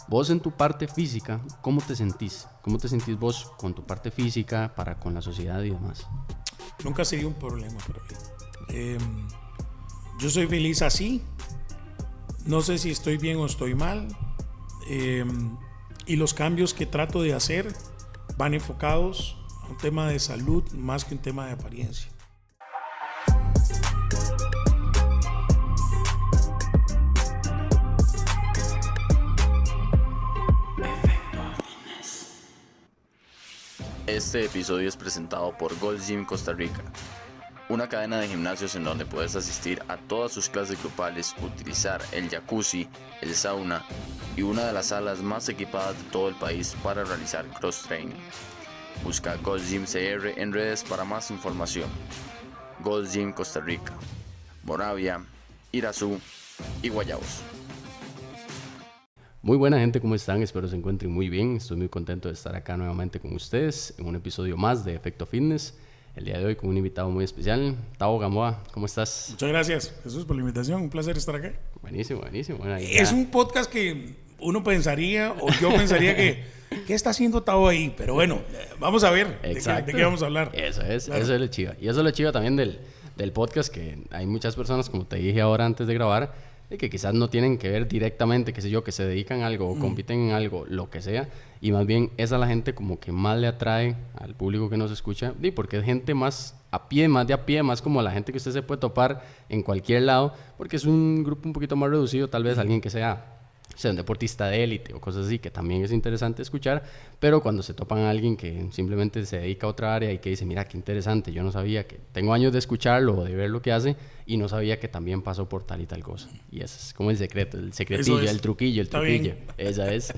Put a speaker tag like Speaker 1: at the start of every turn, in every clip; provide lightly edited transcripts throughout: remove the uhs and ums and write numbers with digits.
Speaker 1: Vos en tu parte física, ¿cómo te sentís? ¿Cómo te sentís vos con tu parte física para con la sociedad y demás?
Speaker 2: Nunca ha sido un problema para mí. Yo soy feliz así. No sé si estoy bien o estoy mal. Y los cambios que trato de hacer van enfocados a un tema de salud más que un tema de apariencia.
Speaker 3: Este episodio es presentado por Gold Gym Costa Rica, una cadena de gimnasios en donde puedes asistir a todas sus clases grupales, utilizar el jacuzzi, el sauna y una de las salas más equipadas de todo el país para realizar cross-training. Busca Gold Gym CR en redes para más información. Gold Gym Costa Rica, Moravia, Irazú y Guayabos.
Speaker 1: Muy buena gente, ¿cómo están? Espero se encuentren muy bien. Estoy muy contento de estar acá nuevamente con ustedes en un episodio más de Efecto Fitness. El día de hoy con un invitado muy especial, Tavo Gamboa. ¿Cómo estás?
Speaker 2: Muchas gracias, Jesús, por la invitación. Un placer estar acá.
Speaker 1: Buenísimo, buenísimo. Bueno,
Speaker 2: es un podcast que uno pensaría, o yo pensaría que ¿qué está haciendo Tavo ahí? Pero bueno, vamos a ver de qué vamos a hablar.
Speaker 1: Eso es,
Speaker 2: claro.
Speaker 1: Eso es lo chiva. Y eso es lo chiva también del podcast, que hay muchas personas, como te dije ahora antes de grabar, que quizás no tienen que ver directamente, qué sé yo, que se dedican a algo o compiten en algo, lo que sea, y más bien es a la gente como que más le atrae al público que nos escucha, y porque es gente más a pie, más como la gente que usted se puede topar en cualquier lado, porque es un grupo un poquito más reducido, tal vez alguien que sea un deportista de élite o cosas así, que también es interesante escuchar, pero cuando se topan a alguien que simplemente se dedica a otra área y que dice, mira, qué interesante, yo no sabía que, tengo años de escucharlo o de ver lo que hace y no sabía que también pasó por tal y tal cosa. Y ese es como el secreto, el secretillo, el truquillo, esa es.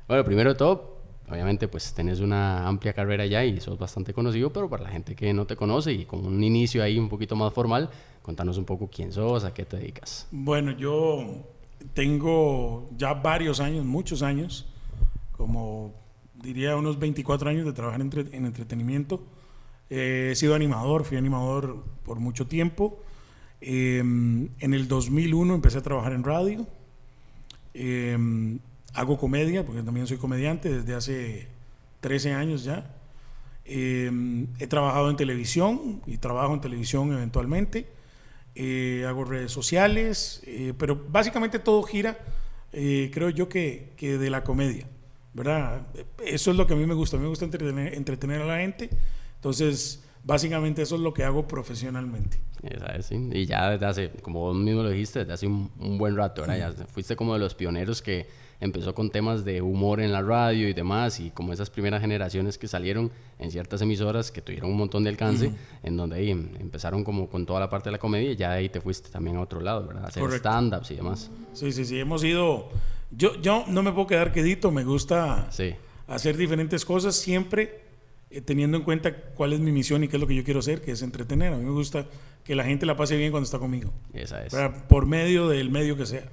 Speaker 1: Bueno, primero de todo, obviamente pues tenés una amplia carrera ya y sos bastante conocido, pero para la gente que no te conoce y con un inicio ahí un poquito más formal, contanos un poco quién sos, a qué te dedicas.
Speaker 2: Bueno, yo tengo ya varios años, muchos años, como diría unos 24 años de trabajar en entretenimiento. He sido animador, fui animador por mucho tiempo. En el 2001 empecé a trabajar en radio. Hago comedia, porque también soy comediante desde hace 13 años ya. He trabajado en televisión y trabajo en televisión eventualmente. Hago redes sociales, pero básicamente todo gira, creo yo que de la comedia, ¿verdad? Eso es lo que a mí me gusta entretener a la gente, entonces básicamente eso es lo que hago profesionalmente.
Speaker 1: Sí. Y ya desde hace, como vos mismo lo dijiste, desde hace un buen rato, ¿verdad? Ya fuiste como de los pioneros que empezó con temas de humor en la radio y demás, y como esas primeras generaciones que salieron en ciertas emisoras que tuvieron un montón de alcance, en donde ahí empezaron como con toda la parte de la comedia, y ya de ahí te fuiste también a otro lado, ¿verdad? A hacer stand-ups y demás.
Speaker 2: Sí, hemos ido... Yo no me puedo quedar quedito, me gusta hacer diferentes cosas, siempre teniendo en cuenta cuál es mi misión y qué es lo que yo quiero hacer, que es entretener. A mí me gusta que la gente la pase bien cuando está conmigo.
Speaker 1: Esa es.
Speaker 2: Por medio del medio que sea.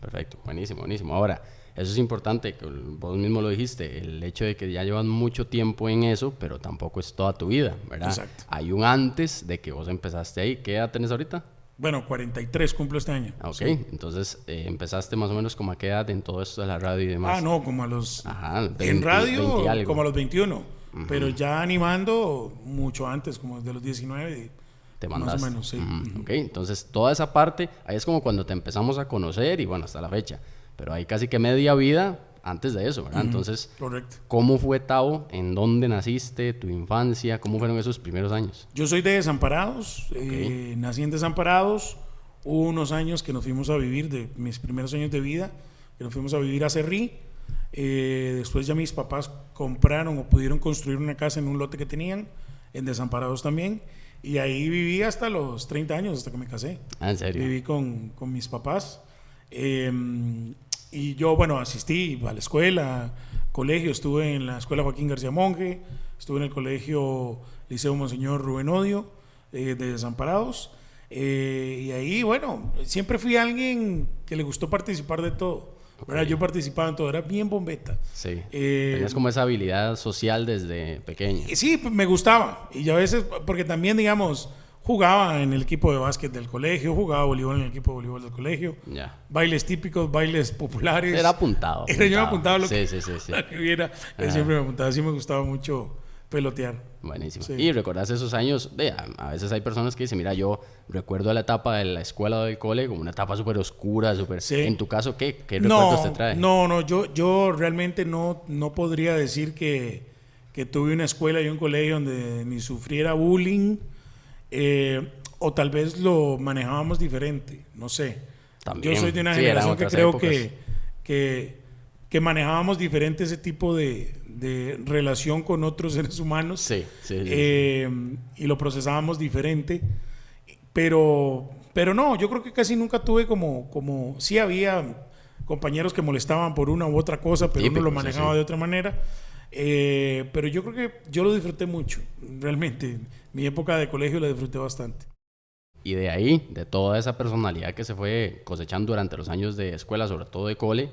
Speaker 1: Perfecto, buenísimo. Ahora, eso es importante, que vos mismo lo dijiste, el hecho de que ya llevas mucho tiempo en eso, pero tampoco es toda tu vida, ¿verdad?
Speaker 2: Exacto.
Speaker 1: Hay un antes de que vos empezaste ahí. ¿Qué edad tenés ahorita?
Speaker 2: Bueno, 43 cumplo este año.
Speaker 1: Ok,
Speaker 2: sí.
Speaker 1: Entonces empezaste más o menos como a qué edad en todo esto de la radio y demás.
Speaker 2: No, como a los...
Speaker 1: 20,
Speaker 2: en radio,
Speaker 1: 20 algo.
Speaker 2: como a los 21. Pero ya animando mucho antes, como desde los 19.
Speaker 1: Te mandaste.
Speaker 2: Más o menos, sí.
Speaker 1: Ok, entonces toda esa parte, ahí es como cuando te empezamos a conocer y bueno, hasta la fecha. Pero hay casi que media vida antes de eso, ¿verdad? Entonces,
Speaker 2: correcto.
Speaker 1: ¿Cómo fue Tavo? ¿En dónde naciste? ¿Tu infancia? ¿Cómo fueron esos primeros años?
Speaker 2: Yo soy de Desamparados, nací en Desamparados. Hubo unos años que nos fuimos a vivir, de mis primeros años de vida, que nos fuimos a vivir a Cerrí. Después ya mis papás compraron o pudieron construir una casa en un lote que tenían, en Desamparados también. Y ahí viví hasta los 30 años, hasta que me casé.
Speaker 1: ¿En serio?
Speaker 2: Viví con mis papás. Y yo, bueno, asistí a la escuela, colegio. Estuve en la escuela Joaquín García Monge, estuve en el colegio Liceo Monseñor Rubén Odio, de Desamparados. Y ahí, bueno, siempre fui alguien que le gustó participar de todo. Okay. Yo participaba en todo, era bien bombeta.
Speaker 1: Sí. Tenías como esa habilidad social desde pequeño.
Speaker 2: Sí, pues me gustaba. Y yo a veces, porque también, digamos, Jugaba en el equipo de básquet del colegio, jugaba voleibol en el equipo de voleibol del colegio.
Speaker 1: Ya.
Speaker 2: Bailes típicos, bailes populares.
Speaker 1: Era apuntado.
Speaker 2: Era yo me apuntaba lo que,
Speaker 1: sí.
Speaker 2: lo que viera. Siempre me apuntaba. Sí me gustaba mucho pelotear.
Speaker 1: Buenísimo.
Speaker 2: Sí.
Speaker 1: Y recordás esos años, a veces hay personas que dicen, mira, yo recuerdo la etapa de la escuela o del cole como una etapa súper oscura, súper...
Speaker 2: Sí.
Speaker 1: En tu caso, ¿qué recuerdos te trae?
Speaker 2: No, yo realmente no podría decir que tuve una escuela y un colegio donde ni sufriera bullying, o tal vez lo manejábamos diferente, no sé.
Speaker 1: También.
Speaker 2: Yo soy de una
Speaker 1: Sí,
Speaker 2: generación
Speaker 1: eran
Speaker 2: que
Speaker 1: otras
Speaker 2: creo
Speaker 1: épocas.
Speaker 2: que manejábamos diferente ese tipo de relación con otros seres humanos.
Speaker 1: Sí.
Speaker 2: Y lo procesábamos diferente. Pero no, yo creo que casi nunca tuve como sí había compañeros que molestaban por una u otra cosa, pero
Speaker 1: Típico,
Speaker 2: uno lo manejaba
Speaker 1: sí.
Speaker 2: de otra manera. Pero yo creo que yo lo disfruté mucho, realmente. Mi época de colegio la disfruté bastante.
Speaker 1: Y de ahí, de toda esa personalidad que se fue cosechando durante los años de escuela, sobre todo de cole,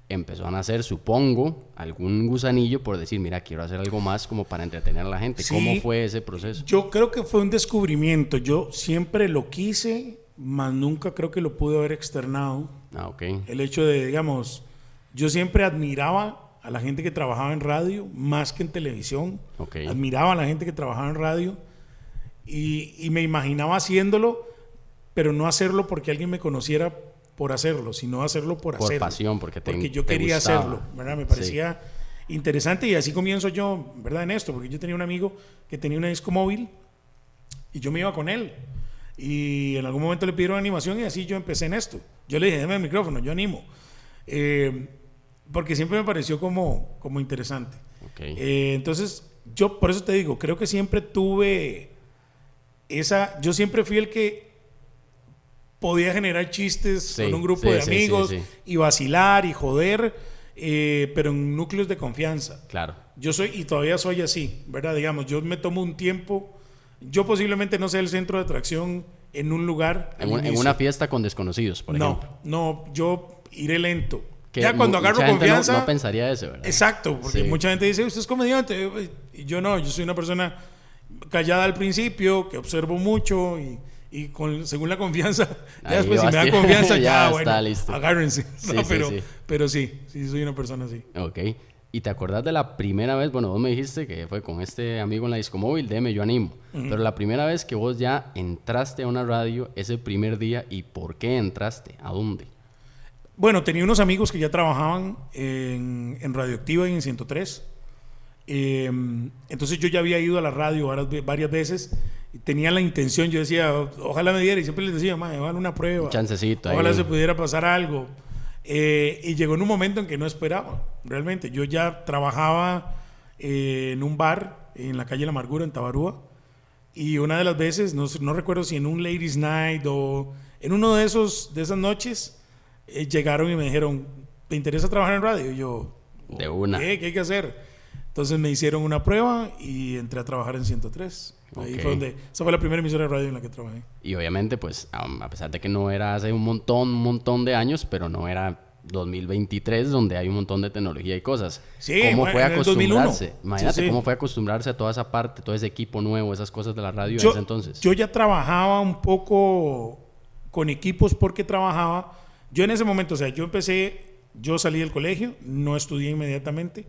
Speaker 1: empezó a nacer, supongo, algún gusanillo por decir, mira, quiero hacer algo más como para entretener a la gente.
Speaker 2: Sí.
Speaker 1: ¿Cómo fue ese proceso?
Speaker 2: Yo creo que fue un descubrimiento. Yo siempre lo quise, mas nunca creo que lo pude haber externado.
Speaker 1: Ah, ok.
Speaker 2: El hecho de, digamos, yo siempre admiraba a la gente que trabajaba en radio más que en televisión.
Speaker 1: Ok.
Speaker 2: Admiraba a la gente que trabajaba en radio y me imaginaba haciéndolo, pero no hacerlo porque alguien me conociera por hacerlo, sino hacerlo por hacerlo.
Speaker 1: Pasión, porque
Speaker 2: yo
Speaker 1: te
Speaker 2: quería
Speaker 1: gustaba.
Speaker 2: hacerlo, ¿verdad? Me parecía interesante y así comienzo yo, ¿verdad? En esto, porque yo tenía un amigo que tenía una disco móvil y yo me iba con él. Y en algún momento le pidieron animación y así yo empecé en esto. Yo le dije, dame el micrófono, yo animo. Porque siempre me pareció como interesante.
Speaker 1: Okay.
Speaker 2: Entonces, yo por eso te digo, creo que siempre tuve yo siempre fui el que podía generar chistes con un grupo de amigos y vacilar y joder, pero en núcleos de confianza.
Speaker 1: Claro.
Speaker 2: Yo soy, y todavía soy así, ¿verdad? Digamos, yo me tomo un tiempo, yo posiblemente no sea el centro de atracción en un lugar.
Speaker 1: En una fiesta con desconocidos, por ejemplo.
Speaker 2: No, yo iré lento.
Speaker 1: Que
Speaker 2: ya cuando agarro
Speaker 1: gente
Speaker 2: confianza...
Speaker 1: no pensaría eso, ¿verdad?
Speaker 2: Exacto, porque mucha gente dice, usted es comediante. Y yo no, yo soy una persona callada al principio, que observo mucho y según la confianza, ya después si me dan confianza, ya bueno,
Speaker 1: listo.
Speaker 2: Agárrense. No,
Speaker 1: sí.
Speaker 2: Pero sí, soy una persona así.
Speaker 1: Ok. ¿Y te acordás de la primera vez? Bueno, vos me dijiste que fue con este amigo en la disco móvil, deme, yo animo. Pero la primera vez que vos ya entraste a una radio, ese primer día, ¿y por qué entraste? ¿A dónde?
Speaker 2: Bueno, tenía unos amigos que ya trabajaban en Radioactiva y en 103. Entonces yo ya había ido a la radio varias veces y tenía la intención, yo decía, ojalá me diera, y siempre les decía, me van una prueba,
Speaker 1: un chancecito
Speaker 2: ojalá
Speaker 1: ahí.
Speaker 2: se pudiera pasar algo. Y llegó en un momento en que no esperaba, realmente. Yo ya trabajaba en un bar en la calle La Amargura, en Tabarúa, y una de las veces, no recuerdo si en un Ladies Night o en uno de esas noches, llegaron y me dijeron, ¿te interesa trabajar en radio? Y yo,
Speaker 1: de una.
Speaker 2: ¿Qué hay que hacer? Entonces me hicieron una prueba y entré a trabajar en 103. Ahí fue esa fue la primera emisora de radio en la que trabajé.
Speaker 1: Y obviamente, pues, a pesar de que no era hace un montón de años, pero no era 2023, donde hay un montón de tecnología y cosas.
Speaker 2: Sí,
Speaker 1: ¿Cómo fue acostumbrarse?
Speaker 2: 2001.
Speaker 1: Imagínate
Speaker 2: Sí.
Speaker 1: cómo fue acostumbrarse a toda esa parte, todo ese equipo nuevo, esas cosas de la radio en ese entonces.
Speaker 2: Yo ya trabajaba un poco con equipos porque trabajaba. Yo en ese momento, o sea, yo salí del colegio, no estudié inmediatamente,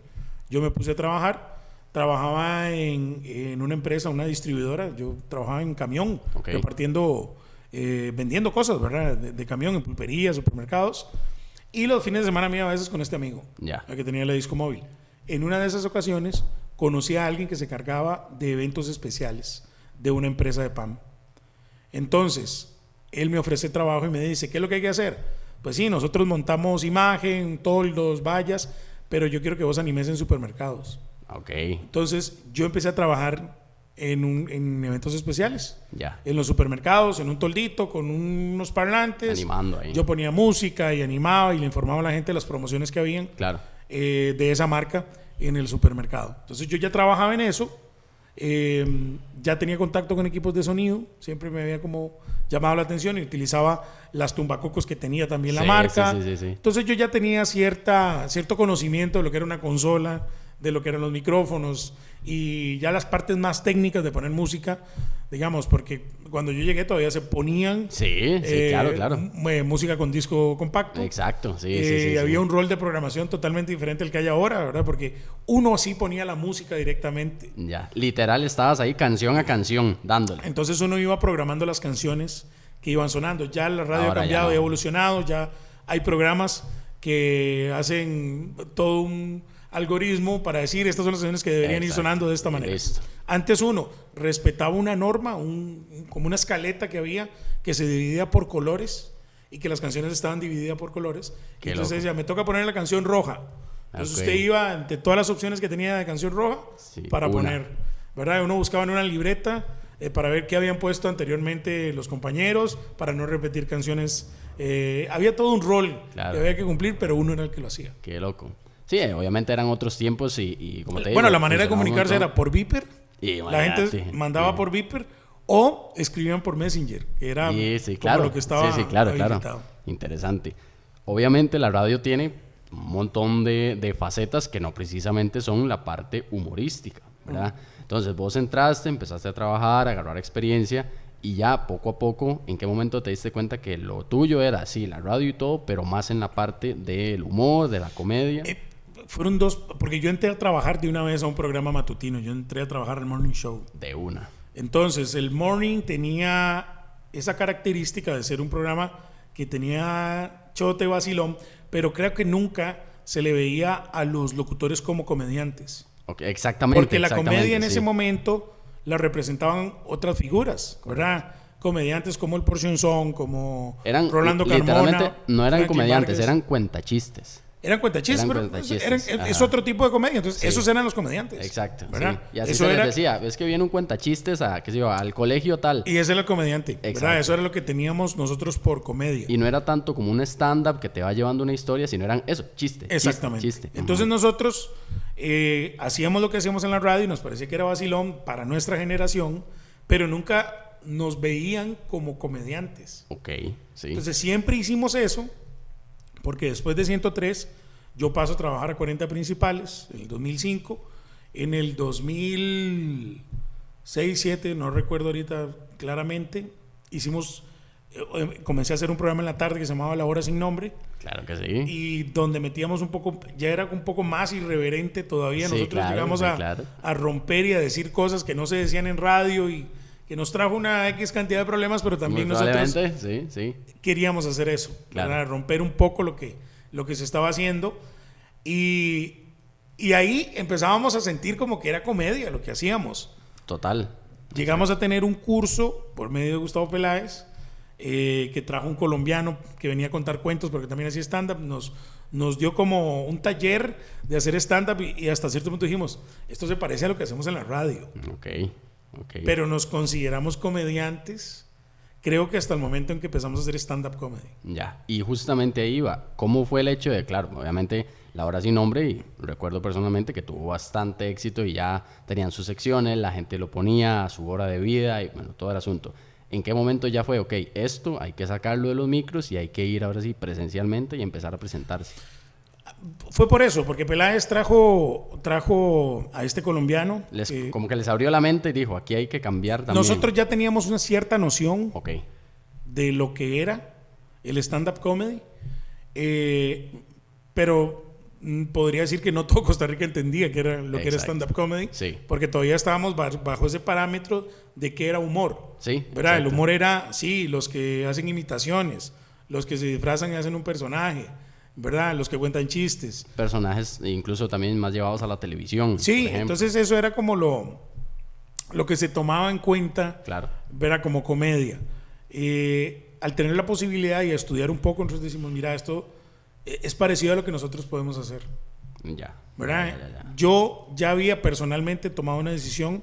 Speaker 2: yo me puse a trabajar. Trabajaba en una empresa, una distribuidora. Yo trabajaba en camión, repartiendo, vendiendo cosas, ¿verdad? De camión, en pulperías, supermercados. Y los fines de semana me iba a veces con este amigo, el que tenía la disco móvil. En una de esas ocasiones conocí a alguien que se cargaba de eventos especiales de una empresa de pan. Entonces, él me ofrece trabajo y me dice, ¿qué es lo que hay que hacer? Pues sí, nosotros montamos imagen, toldos, vallas, pero yo quiero que vos animes en supermercados. Entonces yo empecé a trabajar en eventos especiales, en los supermercados, en un toldito con unos parlantes,
Speaker 1: animando ahí.
Speaker 2: Yo ponía música y animaba y le informaba a la gente de las promociones que habían de esa marca en el supermercado. Entonces yo ya trabajaba en eso, ya tenía contacto con equipos de sonido, siempre me había como llamado la atención y utilizaba las tumbacocos que tenía también la marca.
Speaker 1: Sí.
Speaker 2: Entonces yo ya tenía cierto conocimiento de lo que era una consola, de lo que eran los micrófonos y ya las partes más técnicas de poner música, digamos, porque cuando yo llegué todavía se ponían
Speaker 1: claro.
Speaker 2: Música con disco compacto.
Speaker 1: Exacto, sí.
Speaker 2: Había un rol de programación totalmente diferente al que hay ahora, ¿verdad? Porque uno sí ponía la música directamente.
Speaker 1: Ya, literal estabas ahí canción a canción dándole.
Speaker 2: Entonces uno iba programando las canciones que iban sonando. Ya la radio
Speaker 1: Ahora
Speaker 2: ha cambiado
Speaker 1: ya no.
Speaker 2: y ha evolucionado, ya hay programas que hacen todo un algoritmo para decir estas son las canciones que deberían ir sonando de esta manera.
Speaker 1: Listo.
Speaker 2: Antes uno respetaba una norma, como una escaleta que había que se dividía por colores y que las canciones estaban divididas por colores.
Speaker 1: Qué
Speaker 2: Entonces
Speaker 1: loco.
Speaker 2: decía, me toca poner la canción roja. Entonces usted iba entre todas las opciones que tenía de canción roja para poner, ¿verdad? Uno buscaba en una libreta para ver qué habían puesto anteriormente los compañeros, para no repetir canciones. Había todo un rol que había que cumplir, pero uno era el que lo hacía.
Speaker 1: Qué loco. Sí, obviamente eran otros tiempos y como te digo...
Speaker 2: Bueno, la manera de comunicarse era por Viper. La gente mandaba por Viper o escribían por Messenger, que era como lo que estaba habilitado.
Speaker 1: Interesante. Obviamente la radio tiene un montón de facetas que no precisamente son la parte humorística, ¿verdad? Entonces vos entraste, empezaste a trabajar, a agarrar experiencia y ya poco a poco, ¿en qué momento te diste cuenta que lo tuyo era, sí, la radio y todo, pero más en la parte del humor, de la comedia?
Speaker 2: Fueron dos, porque yo entré a trabajar de una vez a un programa matutino, yo entré a trabajar al Morning Show.
Speaker 1: De una.
Speaker 2: Entonces, el Morning tenía esa característica de ser un programa que tenía chote vacilón, pero creo que nunca se le veía a los locutores como comediantes.
Speaker 1: Okay, exactamente.
Speaker 2: Porque la comedia en ese momento la representaban otras figuras, ¿verdad? Comediantes como el Porcionzón, como Rolando Carmona.
Speaker 1: Literalmente no eran
Speaker 2: Franklin
Speaker 1: comediantes,
Speaker 2: Vargas.
Speaker 1: eran cuentachistes.
Speaker 2: Eran cuentachistes, pero es otro tipo de comedia. Entonces, esos eran los comediantes.
Speaker 1: Exacto.
Speaker 2: ¿verdad?
Speaker 1: Sí. Y así
Speaker 2: eso
Speaker 1: se les decía, es que viene un cuentachistes al colegio tal.
Speaker 2: Y ese era el comediante. ¿verdad? Eso era lo que teníamos nosotros por comedia.
Speaker 1: Y no era tanto como un stand-up que te va llevando una historia, sino eran eso, chiste.
Speaker 2: Exactamente.
Speaker 1: Chiste.
Speaker 2: Entonces nosotros hacíamos lo que hacíamos en la radio y nos parecía que era vacilón para nuestra generación, pero nunca nos veían como comediantes.
Speaker 1: Ok, sí.
Speaker 2: Entonces siempre hicimos eso, porque después de 103 yo paso a trabajar a 40 principales, en el 2005, en el 2006, 2007, no recuerdo ahorita claramente, comencé a hacer un programa en la tarde que se llamaba La Hora Sin Nombre.
Speaker 1: Claro que sí.
Speaker 2: Y donde metíamos un poco, ya era un poco más irreverente todavía. Nosotros llegamos a romper y a decir cosas que no se decían en radio y que nos trajo una X cantidad de problemas, pero también nosotros queríamos hacer eso, para romper un poco lo que se estaba haciendo. Y ahí empezábamos a sentir como que era comedia lo que hacíamos.
Speaker 1: Total.
Speaker 2: Llegamos a tener un curso por medio de Gustavo Peláez, que trajo un colombiano que venía a contar cuentos porque también hacía stand-up. Nos dio como un taller de hacer stand-up y hasta cierto punto dijimos, esto se parece a lo que hacemos en la radio.
Speaker 1: Okay.
Speaker 2: Pero nos consideramos comediantes, creo que hasta el momento en que empezamos a hacer stand-up comedy.
Speaker 1: Ya, y justamente ahí iba. ¿Cómo fue el hecho de, claro, obviamente La Hora Sin Nombre, y recuerdo personalmente que tuvo bastante éxito y ya tenían sus secciones, la gente lo ponía a su hora de vida y bueno, todo el asunto. ¿En qué momento ya fue, ok, esto hay que sacarlo de los micros y hay que ir ahora sí presencialmente y empezar a presentarse?
Speaker 2: Fue por eso, porque Peláez trajo a este colombiano.
Speaker 1: Como que les abrió la mente y dijo, aquí hay que cambiar también.
Speaker 2: Nosotros ya teníamos una cierta noción
Speaker 1: de
Speaker 2: lo que era el stand-up comedy, pero podría decir que no todo Costa Rica entendía que era lo que era stand-up comedy, porque todavía estábamos bajo ese parámetro de que era humor. ¿verdad? El humor era, los que hacen imitaciones, los que se disfrazan y hacen un personaje, ¿verdad? Los que cuentan chistes.
Speaker 1: Personajes incluso también más llevados a la televisión.
Speaker 2: Sí, entonces eso era como lo que se tomaba en cuenta, ¿verdad? Como comedia. Al tener la posibilidad y a estudiar un poco, nosotros decimos, mira, esto es parecido a lo que nosotros podemos hacer. ¿verdad? Ya. Yo ya había personalmente tomado una decisión.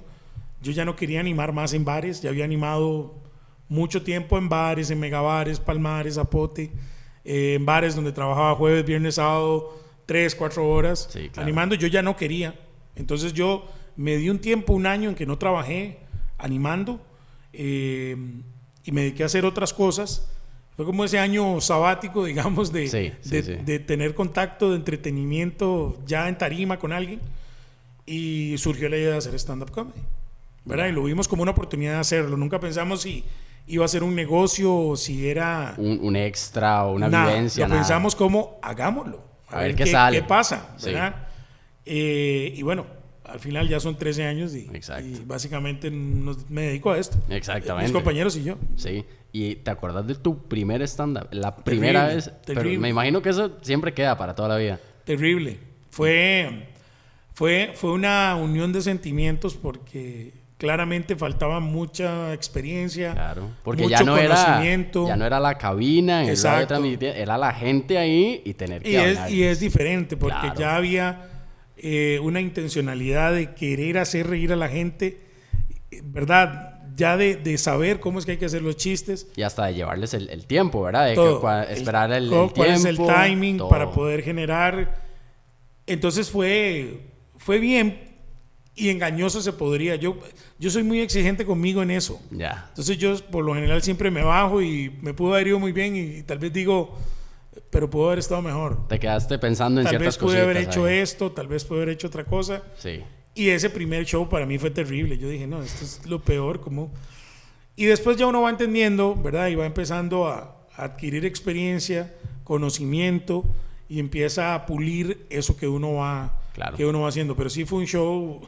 Speaker 2: Yo ya no quería animar más en bares. Ya había animado mucho tiempo en bares, en megabares, Palmares, Zapote, en bares donde trabajaba jueves, viernes, sábado, 3-4 horas animando. Yo ya no quería. Entonces yo me di un tiempo, un año en que no trabajé animando, y me dediqué a hacer otras cosas. Fue como ese año sabático, digamos, de tener contacto, de entretenimiento ya en tarima con alguien. y surgió la idea de hacer stand-up comedy, ¿verdad? Y lo vimos como una oportunidad de hacerlo. Nunca pensamos si iba a ser un negocio o si era...
Speaker 1: Un extra o una
Speaker 2: nada,
Speaker 1: vivencia.
Speaker 2: Lo pensamos como, hagámoslo.
Speaker 1: A ver qué sale.
Speaker 2: ¿Qué pasa?
Speaker 1: Sí.
Speaker 2: ¿Verdad? Y bueno, al final ya son 13 años y básicamente me dedico a esto.
Speaker 1: Exactamente.
Speaker 2: Mis compañeros y yo.
Speaker 1: Sí. ¿Y te acuerdas de tu primer stand-up? La primera vez.
Speaker 2: Terrible.
Speaker 1: Pero me imagino que eso siempre queda para toda la vida.
Speaker 2: Terrible. Fue una unión de sentimientos porque claramente faltaba mucha experiencia.
Speaker 1: Claro. Porque
Speaker 2: mucho
Speaker 1: ya no
Speaker 2: conocimiento.
Speaker 1: era la cabina en el radio transmitir, era la gente ahí y tener que hablar.
Speaker 2: Y es diferente porque
Speaker 1: Claro.
Speaker 2: ya había una intencionalidad de querer hacer reír a la gente, ¿verdad? Ya de saber cómo es que hay que hacer los chistes.
Speaker 1: Y hasta de llevarles el tiempo, ¿verdad? De
Speaker 2: Todo.
Speaker 1: esperar el
Speaker 2: Cuál
Speaker 1: tiempo.
Speaker 2: es el timing
Speaker 1: todo.
Speaker 2: para poder generar. Entonces fue bien y engañoso se podría. Yo soy muy exigente conmigo en eso.
Speaker 1: Ya.
Speaker 2: Entonces yo por lo general siempre me bajo y me pudo haber ido muy bien y tal vez digo, pero pudo haber estado mejor.
Speaker 1: Te quedaste pensando en
Speaker 2: Tal
Speaker 1: ciertas
Speaker 2: vez pude
Speaker 1: cositas.
Speaker 2: haber hecho
Speaker 1: ahí.
Speaker 2: esto, tal vez pude haber hecho otra cosa.
Speaker 1: Sí.
Speaker 2: Y ese primer show para mí fue terrible. Yo dije, no, esto es lo peor. ¿Cómo? Y después ya uno va entendiendo, ¿verdad? Y va empezando a adquirir experiencia, conocimiento y empieza a pulir eso que uno va haciendo. Pero sí fue un show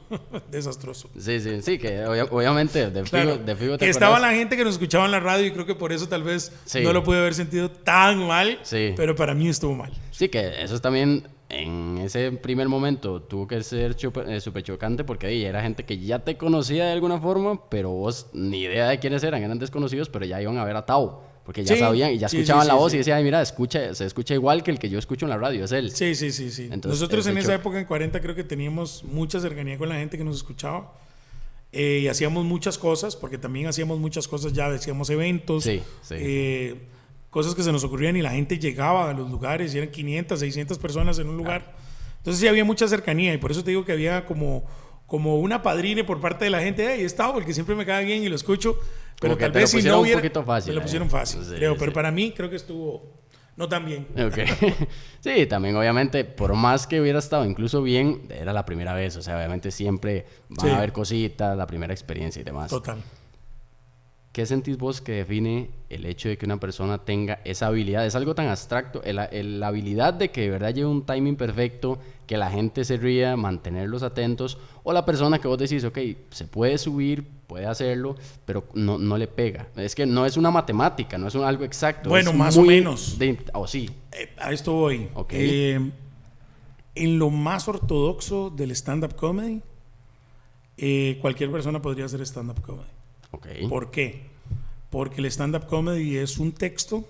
Speaker 2: desastroso.
Speaker 1: Sí, que obviamente de fijo te
Speaker 2: que estaba
Speaker 1: acuerdas.
Speaker 2: la gente que nos escuchaba en la radio y creo que por eso tal vez
Speaker 1: Sí.
Speaker 2: no lo pude haber sentido tan mal,
Speaker 1: Sí.
Speaker 2: pero para mí estuvo mal.
Speaker 1: Sí, que eso es también en ese primer momento tuvo que ser súper chocante porque ahí era gente que ya te conocía de alguna forma, pero vos ni idea de quiénes eran desconocidos, pero ya iban a ver a Tao, porque ya
Speaker 2: Sí.
Speaker 1: sabían y ya
Speaker 2: Sí,
Speaker 1: escuchaban
Speaker 2: sí,
Speaker 1: la
Speaker 2: sí,
Speaker 1: voz
Speaker 2: sí.
Speaker 1: y decían, ay, mira, se escucha igual que el que yo escucho en la radio, es él.
Speaker 2: Sí.
Speaker 1: Entonces,
Speaker 2: Nosotros en
Speaker 1: ese
Speaker 2: esa
Speaker 1: shock.
Speaker 2: época, en 40, creo que teníamos mucha cercanía con la gente que nos escuchaba. Y hacíamos muchas cosas, porque también hacíamos muchas cosas ya, hacíamos eventos,
Speaker 1: Sí.
Speaker 2: cosas que se nos ocurrían y la gente llegaba a los lugares y eran 500, 600 personas en un lugar. Entonces sí había mucha cercanía y por eso te digo que había como una padrina por parte de la gente. Ahí estaba, porque siempre me cae bien y lo escucho. Pero
Speaker 1: Como que
Speaker 2: tal
Speaker 1: te
Speaker 2: vez
Speaker 1: lo
Speaker 2: si
Speaker 1: pusieron
Speaker 2: no
Speaker 1: un
Speaker 2: hubiera...
Speaker 1: poquito fácil,
Speaker 2: Me lo pusieron fácil,
Speaker 1: Sí,
Speaker 2: creo.
Speaker 1: sí.
Speaker 2: Pero para mí creo que estuvo no tan bien.
Speaker 1: Ok. Sí, también obviamente, por más que hubiera estado incluso bien, era la primera vez. O sea, obviamente siempre van
Speaker 2: Sí.
Speaker 1: a haber cositas, la primera experiencia y demás.
Speaker 2: Total.
Speaker 1: ¿Qué sentís vos que define el hecho de que una persona tenga esa habilidad? Es algo tan abstracto, la habilidad de que de verdad lleve un timing perfecto, que la gente se ría, mantenerlos atentos, o la persona que vos decís, ok, se puede subir, puede hacerlo, pero no le pega. Es que no es una matemática, no es algo exacto.
Speaker 2: Bueno,
Speaker 1: es
Speaker 2: más o
Speaker 1: muy
Speaker 2: menos.
Speaker 1: Sí.
Speaker 2: A esto voy.
Speaker 1: Ok.
Speaker 2: En lo más ortodoxo del stand-up comedy, cualquier persona podría hacer stand-up comedy.
Speaker 1: Ok.
Speaker 2: ¿Por qué? Porque el stand-up comedy es un texto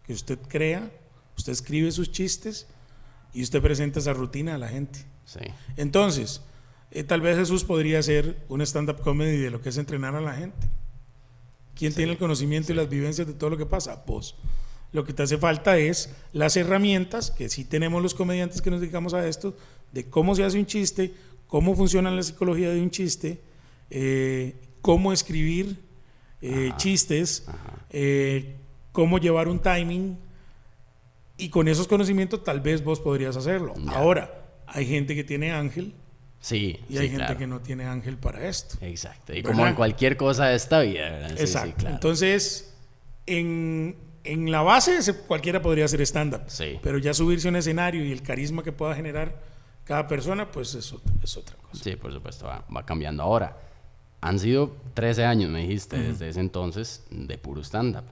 Speaker 2: que usted crea, usted escribe sus chistes y usted presenta esa rutina a la gente.
Speaker 1: Sí.
Speaker 2: Entonces, tal vez Jesús podría hacer un stand-up comedy de lo que es entrenar a la gente. ¿Quién tiene el conocimiento y las vivencias de todo lo que pasa? Vos. Lo que te hace falta es las herramientas que sí tenemos los comediantes que nos dedicamos a esto, de cómo se hace un chiste, cómo funciona la psicología de un chiste, cómo escribir chistes, cómo llevar un timing, y con esos conocimientos tal vez vos podrías hacerlo.
Speaker 1: Ya.
Speaker 2: Ahora, hay gente que tiene ángel
Speaker 1: Sí.
Speaker 2: y hay
Speaker 1: sí,
Speaker 2: gente
Speaker 1: claro.
Speaker 2: que no tiene ángel para esto.
Speaker 1: Exacto. Y
Speaker 2: ¿Verdad?
Speaker 1: como en cualquier cosa de esta vida, ¿verdad? Sí,
Speaker 2: Exacto.
Speaker 1: sí, claro.
Speaker 2: Entonces, en la base cualquiera podría hacer stand-up,
Speaker 1: Sí.
Speaker 2: pero ya subirse a un escenario y el carisma que pueda generar cada persona, pues es otra cosa.
Speaker 1: Sí, por supuesto, va cambiando. Ahora, han sido 13 años, me dijiste, desde ese entonces, de puro stand-up.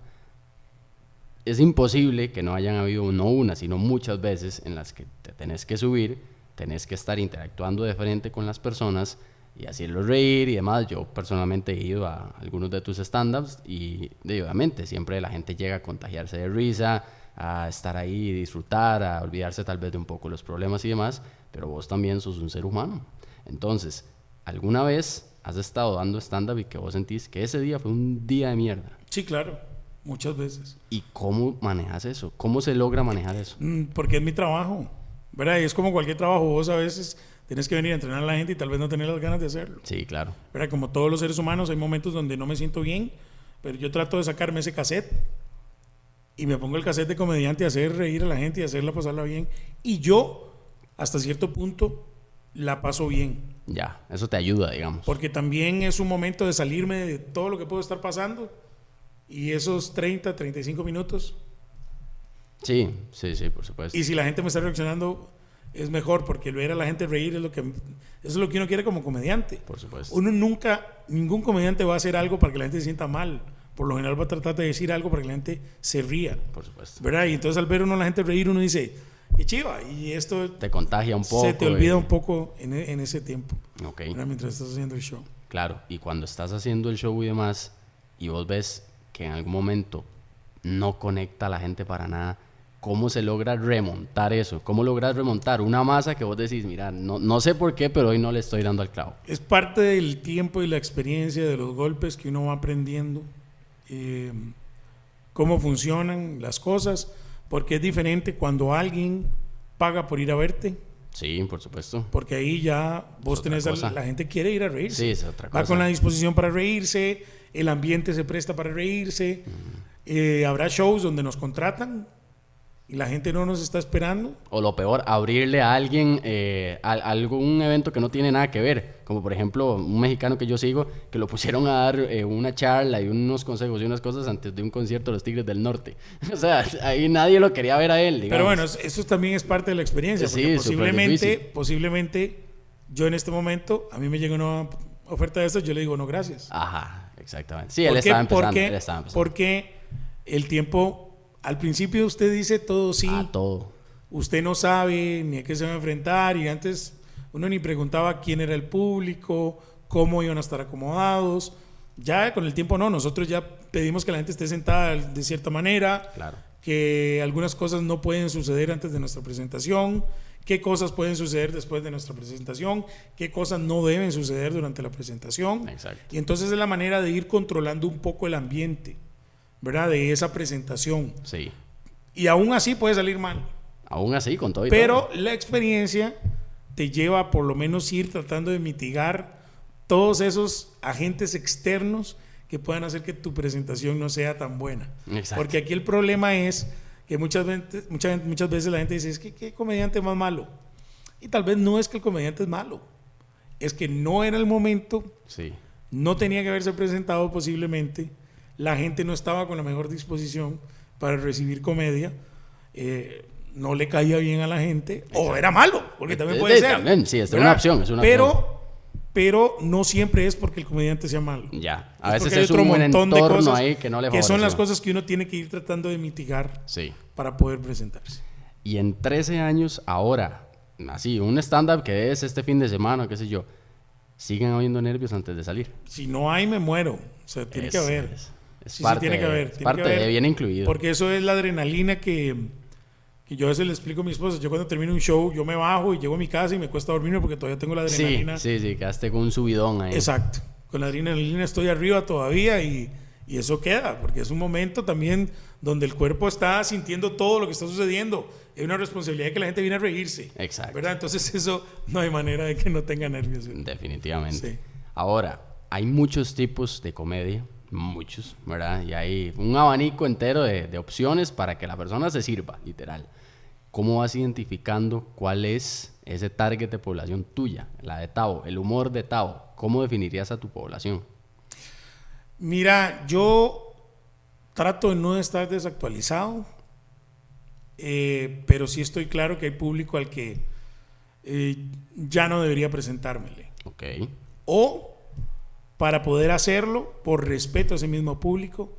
Speaker 1: Es imposible que no hayan habido no una, sino muchas veces en las que te tenés que subir, tenés que estar interactuando de frente con las personas y hacerlos reír y demás. Yo personalmente he ido a algunos de tus stand-ups y obviamente siempre la gente llega a contagiarse de risa, a estar ahí y disfrutar, a olvidarse tal vez de un poco los problemas y demás, pero vos también sos un ser humano. Entonces, ¿alguna vez has estado dando stand-up y que vos sentís que ese día fue un día de mierda?
Speaker 2: Sí, claro, muchas veces.
Speaker 1: ¿Y cómo manejas eso? ¿Cómo se logra manejar eso?
Speaker 2: Porque es mi trabajo, ¿verdad? Y es como cualquier trabajo, vos a veces tienes que venir a entrenar a la gente y tal vez no tener las ganas de hacerlo.
Speaker 1: Sí, claro.
Speaker 2: ¿Verdad? Como todos los seres humanos, hay momentos donde no me siento bien, pero yo trato de sacarme ese cassette y me pongo el cassette de comediante a hacer reír a la gente y hacerla pasarla bien. Y yo, hasta cierto punto, la paso bien.
Speaker 1: Ya, eso te ayuda, digamos.
Speaker 2: Porque también es un momento de salirme de todo lo que puedo estar pasando. Y esos 30, 35 minutos.
Speaker 1: Sí, por supuesto.
Speaker 2: Y si la gente me está reaccionando, es mejor, porque el ver a la gente reír eso es lo que uno quiere como comediante.
Speaker 1: Por supuesto.
Speaker 2: Ningún comediante va a hacer algo para que la gente se sienta mal. Por lo general va a tratar de decir algo para que la gente se ría.
Speaker 1: Por supuesto.
Speaker 2: ¿Verdad? Y entonces al ver uno a la gente reír, uno dice, qué chiva. Y esto
Speaker 1: te contagia un poco.
Speaker 2: Se te olvida un poco en ese tiempo.
Speaker 1: Ok.
Speaker 2: ¿Verdad? Mientras estás haciendo el show.
Speaker 1: Claro, y cuando estás haciendo el show y demás, y vos ves que en algún momento no conecta a la gente para nada, ¿cómo se logra remontar eso? ¿Cómo logras remontar una masa que vos decís, mira, no sé por qué, pero hoy no le estoy dando al clavo?
Speaker 2: Es parte del tiempo y la experiencia de los golpes que uno va aprendiendo, cómo funcionan las cosas, porque es diferente cuando alguien paga por ir a verte.
Speaker 1: Sí, por supuesto.
Speaker 2: Porque ahí ya vos tenés la gente quiere ir a reírse.
Speaker 1: Sí, es otra cosa.
Speaker 2: Va con la disposición para reírse, el ambiente se presta para reírse. Habrá shows donde nos contratan y la gente no nos está esperando.
Speaker 1: O lo peor, abrirle a alguien algún evento que no tiene nada que ver. Como por ejemplo, un mexicano que yo sigo, que lo pusieron a dar una charla y unos consejos y unas cosas antes de un concierto de los Tigres del Norte. O sea, ahí nadie lo quería ver a él, digamos.
Speaker 2: Pero bueno, eso también es parte de la experiencia. Porque
Speaker 1: sí,
Speaker 2: posiblemente yo en este momento, a mí me llega una oferta de estas, yo le digo no, gracias.
Speaker 1: Ajá, exactamente. Sí, él estaba empezando.
Speaker 2: Porque el tiempo... Al principio usted dice todo sí.
Speaker 1: Todo.
Speaker 2: Usted no sabe ni a qué se va a enfrentar y antes uno ni preguntaba quién era el público, cómo iban a estar acomodados. Ya con el tiempo no, nosotros ya pedimos que la gente esté sentada de cierta manera,
Speaker 1: claro,
Speaker 2: que algunas cosas no pueden suceder antes de nuestra presentación, qué cosas pueden suceder después de nuestra presentación, qué cosas no deben suceder durante la presentación.
Speaker 1: Exacto.
Speaker 2: Y entonces es la manera de ir controlando un poco el ambiente, ¿verdad? De esa presentación.
Speaker 1: Sí.
Speaker 2: Y aún así puede salir mal.
Speaker 1: Aún así, con todo y
Speaker 2: pero
Speaker 1: todo.
Speaker 2: La experiencia te lleva a por lo menos ir tratando de mitigar todos esos agentes externos que puedan hacer que tu presentación no sea tan buena.
Speaker 1: Exacto.
Speaker 2: Porque aquí el problema es que muchas veces la gente dice, es que ¿qué comediante más malo? Y tal vez no es que el comediante es malo, es que no era el momento,
Speaker 1: sí,
Speaker 2: no tenía que haberse presentado posiblemente, la gente no estaba con la mejor disposición para recibir comedia, no le caía bien a la gente, exacto, o era malo, porque también puede ser.
Speaker 1: También, sí, es una opción.
Speaker 2: Pero no siempre es porque el comediante sea malo.
Speaker 1: Ya, a veces es un buen entorno ahí que no le favoreció.
Speaker 2: Que son las cosas que uno tiene que ir tratando de mitigar,
Speaker 1: sí,
Speaker 2: para poder presentarse.
Speaker 1: Y en 13 años ahora, así, un stand-up que es este fin de semana, qué sé yo, ¿siguen habiendo nervios antes de salir?
Speaker 2: Si no hay, me muero. O sea, tiene que haber.
Speaker 1: Es parte,
Speaker 2: tiene que haber.
Speaker 1: Es parte de bien incluido.
Speaker 2: Porque eso es la adrenalina que yo a veces le explico a mi esposa. Yo cuando termino un show, yo me bajo y llego a mi casa y me cuesta dormirme porque todavía tengo la adrenalina.
Speaker 1: Sí, quedaste con un subidón ahí.
Speaker 2: Exacto. Con la adrenalina estoy arriba todavía y eso queda, porque es un momento también donde el cuerpo está sintiendo todo lo que está sucediendo. Es una responsabilidad que la gente viene a reírse.
Speaker 1: Exacto.
Speaker 2: ¿Verdad? Entonces eso no hay manera de que no tenga nervios.
Speaker 1: Definitivamente.
Speaker 2: Sí.
Speaker 1: Ahora, hay muchos tipos de comedia. Muchos, ¿verdad? Y hay un abanico entero de opciones para que la persona se sirva, literal. ¿Cómo vas identificando cuál es ese target de población tuya? La de Tavo, el humor de Tavo. ¿Cómo definirías a tu población?
Speaker 2: Mira, yo trato de no estar desactualizado, pero sí estoy claro que hay público al que ya no debería presentármele.
Speaker 1: Ok.
Speaker 2: O para poder hacerlo, por respeto a ese mismo público,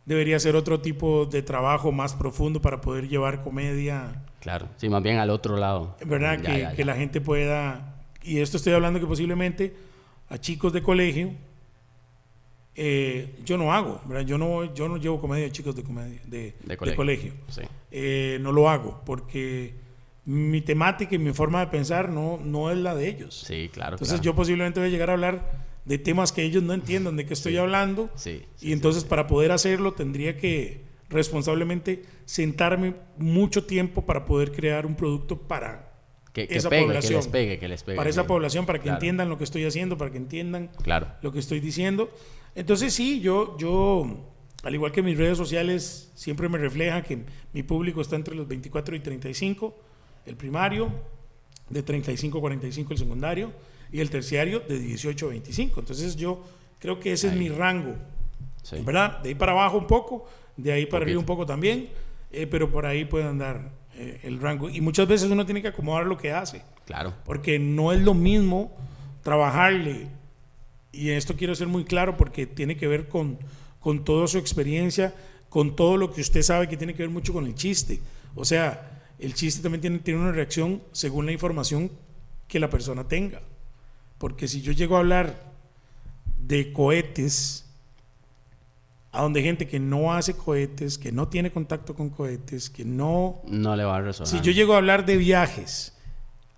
Speaker 2: debería ser otro tipo de trabajo más profundo para poder llevar comedia.
Speaker 1: Claro, sí, más bien al otro lado.
Speaker 2: ¿Verdad? Que la gente pueda... Y esto estoy hablando que posiblemente a chicos de colegio, yo no hago, ¿verdad? Yo no llevo comedia a chicos de colegio.
Speaker 1: Sí.
Speaker 2: No lo hago porque mi temática y mi forma de pensar no es la de ellos.
Speaker 1: Sí, claro.
Speaker 2: Entonces yo posiblemente voy a llegar a hablar de temas que ellos no entiendan de qué estoy hablando. Y entonces para poder hacerlo tendría que responsablemente sentarme mucho tiempo para poder crear un producto para esa población.
Speaker 1: Que les pegue.
Speaker 2: Para esa población, para que entiendan lo que estoy haciendo, para que entiendan lo que estoy diciendo. Entonces sí, yo al igual que mis redes sociales siempre me refleja que mi público está entre los 24 y 35, el primario. de 35 a 45 el secundario, y el terciario de 18 a 25. Entonces yo creo que ese es mi rango,
Speaker 1: Sí.
Speaker 2: ¿verdad? De ahí para abajo un poco, de ahí para arriba un
Speaker 1: Poquito.
Speaker 2: poco también, pero por ahí puede andar el rango. Y muchas veces uno tiene que acomodar lo que hace,
Speaker 1: Claro.
Speaker 2: porque no es lo mismo trabajarle, y esto quiero ser muy claro porque tiene que ver con toda su experiencia, con todo lo que usted sabe que tiene que ver mucho con el chiste. O sea, el chiste también tiene una reacción según la información que la persona tenga. Porque si yo llego a hablar de cohetes, a donde hay gente que no hace cohetes, que no tiene contacto con cohetes, que no...
Speaker 1: No le va a resonar.
Speaker 2: Si yo llego a hablar de viajes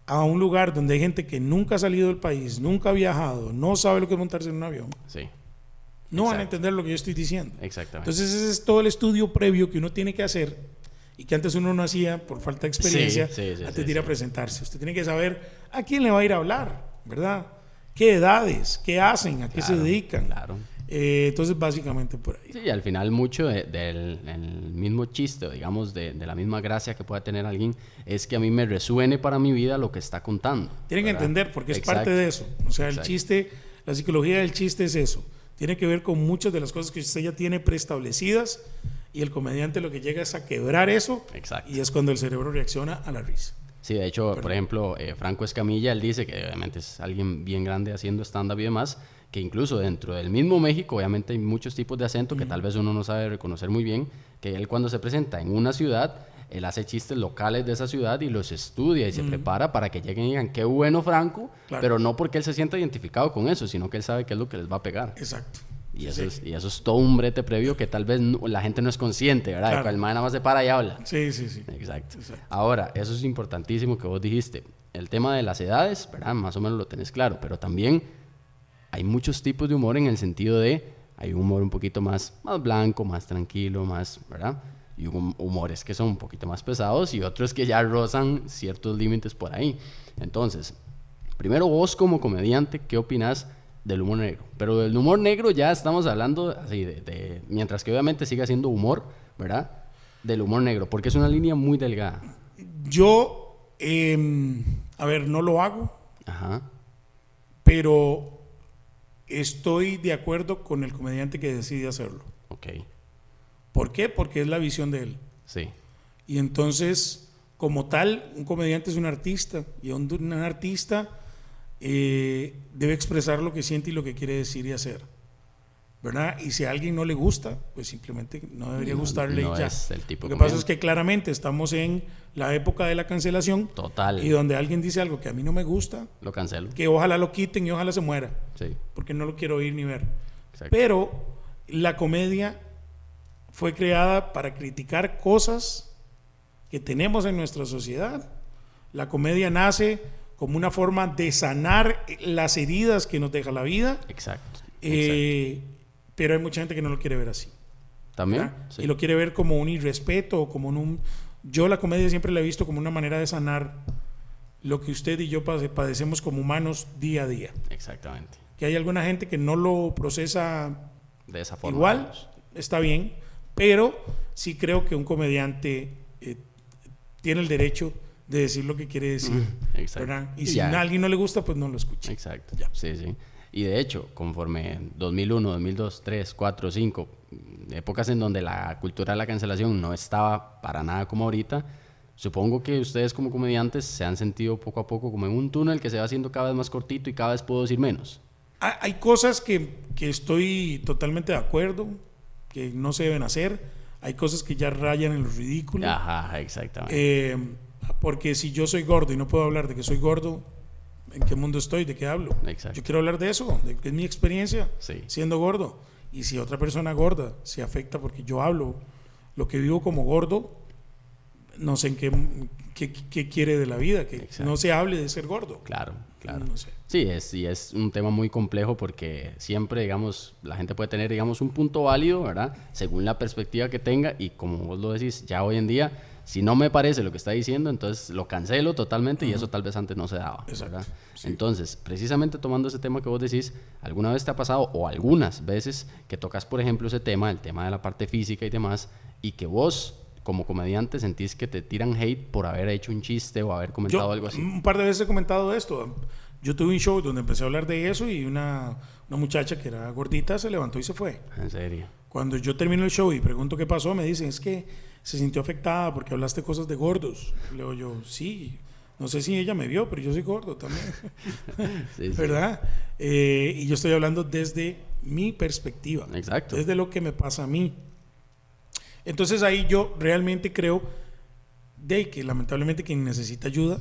Speaker 2: a un lugar donde hay gente que nunca ha salido del país, nunca ha viajado, no sabe lo que es montarse en un avión,
Speaker 1: Sí,
Speaker 2: no van a
Speaker 1: Exacto.
Speaker 2: entender lo que yo estoy diciendo.
Speaker 1: exactamente.
Speaker 2: Entonces ese es todo el estudio previo que uno tiene que hacer y que antes uno no hacía por falta de experiencia antes de ir a presentarse. Usted tiene que saber a quién le va a ir a hablar, ¿verdad? ¿Qué edades? ¿Qué hacen? ¿A qué se dedican?
Speaker 1: Claro.
Speaker 2: Entonces básicamente por ahí.
Speaker 1: Sí, al final mucho del el mismo chiste, digamos, de la misma gracia que pueda tener alguien, es que a mí me resuene para mi vida lo que está contando.
Speaker 2: Tienen que
Speaker 1: ¿verdad?
Speaker 2: entender porque es
Speaker 1: Exacto.
Speaker 2: parte de eso. O sea, el
Speaker 1: Exacto.
Speaker 2: chiste, la psicología del chiste es eso. Tiene que ver con muchas de las cosas que usted ya tiene preestablecidas y el comediante lo que llega es a quebrar eso.
Speaker 1: Exacto.
Speaker 2: Y es cuando el cerebro reacciona a la risa.
Speaker 1: Sí, de hecho, por ejemplo, Franco Escamilla, él dice que obviamente es alguien bien grande haciendo stand-up y demás, que incluso dentro del mismo México, obviamente hay muchos tipos de acento que tal vez uno no sabe reconocer muy bien, que él cuando se presenta en una ciudad, él hace chistes locales de esa ciudad y los estudia y se prepara para que lleguen y digan, qué bueno Franco,
Speaker 2: Claro.
Speaker 1: pero no porque él se sienta identificado con eso, sino que él sabe qué es lo que les va a pegar.
Speaker 2: Exacto.
Speaker 1: Y
Speaker 2: Sí,
Speaker 1: eso es todo un brete previo que tal vez la gente no es consciente, ¿verdad?
Speaker 2: Claro.
Speaker 1: El man nada más se para y habla.
Speaker 2: Sí, sí, sí.
Speaker 1: Exacto.
Speaker 2: Exacto.
Speaker 1: Ahora, eso es importantísimo que vos dijiste. El tema de las edades, ¿verdad? Más o menos lo tenés claro, pero también hay muchos tipos de humor en el sentido de, hay un humor un poquito más blanco, más tranquilo, más, ¿verdad? Y humores que son un poquito más pesados y otros que ya rozan ciertos límites por ahí. Entonces, primero vos como comediante, ¿qué opinás del humor negro? Pero del humor negro ya estamos hablando así mientras que obviamente siga siendo humor, ¿verdad? Del humor negro, porque es una línea muy delgada.
Speaker 2: Yo, a ver, no lo hago,
Speaker 1: Ajá.
Speaker 2: pero estoy de acuerdo con el comediante que decide hacerlo.
Speaker 1: Ok.
Speaker 2: ¿Por qué? Porque es la visión de él.
Speaker 1: Sí.
Speaker 2: Y entonces, como tal, un comediante es un artista y un artista debe expresar lo que siente y lo que quiere decir y hacer, ¿verdad? Y si a alguien no le gusta, pues simplemente no debería gustarle
Speaker 1: no
Speaker 2: y ya.
Speaker 1: es el tipo
Speaker 2: Lo
Speaker 1: de
Speaker 2: que pasa
Speaker 1: comediante.
Speaker 2: es que claramente estamos en la época de la cancelación
Speaker 1: Total.
Speaker 2: y donde alguien dice algo que a mí no me gusta,
Speaker 1: Lo cancelo.
Speaker 2: que ojalá lo quiten y ojalá se muera,
Speaker 1: Sí.
Speaker 2: porque no lo quiero oír ni ver.
Speaker 1: Exacto.
Speaker 2: Pero la comedia fue creada para criticar cosas que tenemos en nuestra sociedad. La comedia nace como una forma de sanar las heridas que nos deja la vida,
Speaker 1: Exacto.
Speaker 2: pero hay mucha gente que no lo quiere ver así,
Speaker 1: ¿También?
Speaker 2: ¿verdad?
Speaker 1: Sí.
Speaker 2: Y lo quiere ver como un irrespeto o como un... Yo la comedia siempre la he visto como una manera de sanar lo que usted y yo padecemos como humanos día a día.
Speaker 1: Exactamente.
Speaker 2: Que hay alguna gente que no lo procesa
Speaker 1: De esa forma.
Speaker 2: igual,
Speaker 1: digamos.
Speaker 2: está bien, pero sí creo que un comediante tiene el derecho de decir lo que quiere decir,
Speaker 1: Exacto.
Speaker 2: ¿verdad? Y
Speaker 1: Y
Speaker 2: si
Speaker 1: ya.
Speaker 2: a alguien no le gusta, pues no lo escucha.
Speaker 1: Exacto.
Speaker 2: Ya.
Speaker 1: Sí, sí. Y de hecho, conforme 2001, 2002, 3, 4, 5, épocas en donde la cultura de la cancelación no estaba para nada como ahorita, supongo que ustedes como comediantes se han sentido poco a poco como en un túnel que se va haciendo cada vez más cortito y cada vez puedo decir menos.
Speaker 2: Hay cosas que estoy totalmente de acuerdo, que no se deben hacer. Hay cosas que ya rayan en lo ridículo.
Speaker 1: Ajá, exactamente.
Speaker 2: Porque si yo soy gordo y no puedo hablar de que soy gordo, ¿en qué mundo estoy? ¿De qué hablo?
Speaker 1: Exacto.
Speaker 2: Yo quiero hablar de eso, de que es mi experiencia
Speaker 1: Sí.
Speaker 2: siendo gordo. Y si otra persona gorda se afecta porque yo hablo lo que vivo como gordo, no sé en qué quiere de la vida, que
Speaker 1: Exacto.
Speaker 2: no se hable de ser gordo.
Speaker 1: Claro, claro.
Speaker 2: No sé.
Speaker 1: Sí, es un tema muy complejo porque siempre, digamos, la gente puede tener, digamos, un punto válido, ¿verdad? Según la perspectiva que tenga y como vos lo decís, ya hoy en día, si no me parece lo que está diciendo, entonces lo cancelo totalmente y eso tal vez antes no se daba,
Speaker 2: Exacto,
Speaker 1: ¿verdad?
Speaker 2: sí.
Speaker 1: Entonces, precisamente tomando ese tema que vos decís, ¿alguna vez te ha pasado o algunas veces que tocas, por ejemplo, ese tema, el tema de la parte física y demás, y que vos como comediante sentís que te tiran hate por haber hecho un chiste o haber comentado algo así?
Speaker 2: Un par de veces he comentado esto. Yo tuve un show donde empecé a hablar de eso y una muchacha que era gordita se levantó y se fue.
Speaker 1: ¿En serio?
Speaker 2: Cuando yo termino el show y pregunto qué pasó, me dicen, es que se sintió afectada porque hablaste cosas de gordos. Le digo yo, sí, no sé si ella me vio, pero yo soy gordo también.
Speaker 1: Sí, sí.
Speaker 2: ¿Verdad? Y yo estoy hablando desde mi perspectiva.
Speaker 1: Exacto.
Speaker 2: Desde lo que me pasa a mí. Entonces ahí yo realmente creo de que lamentablemente quien necesita ayuda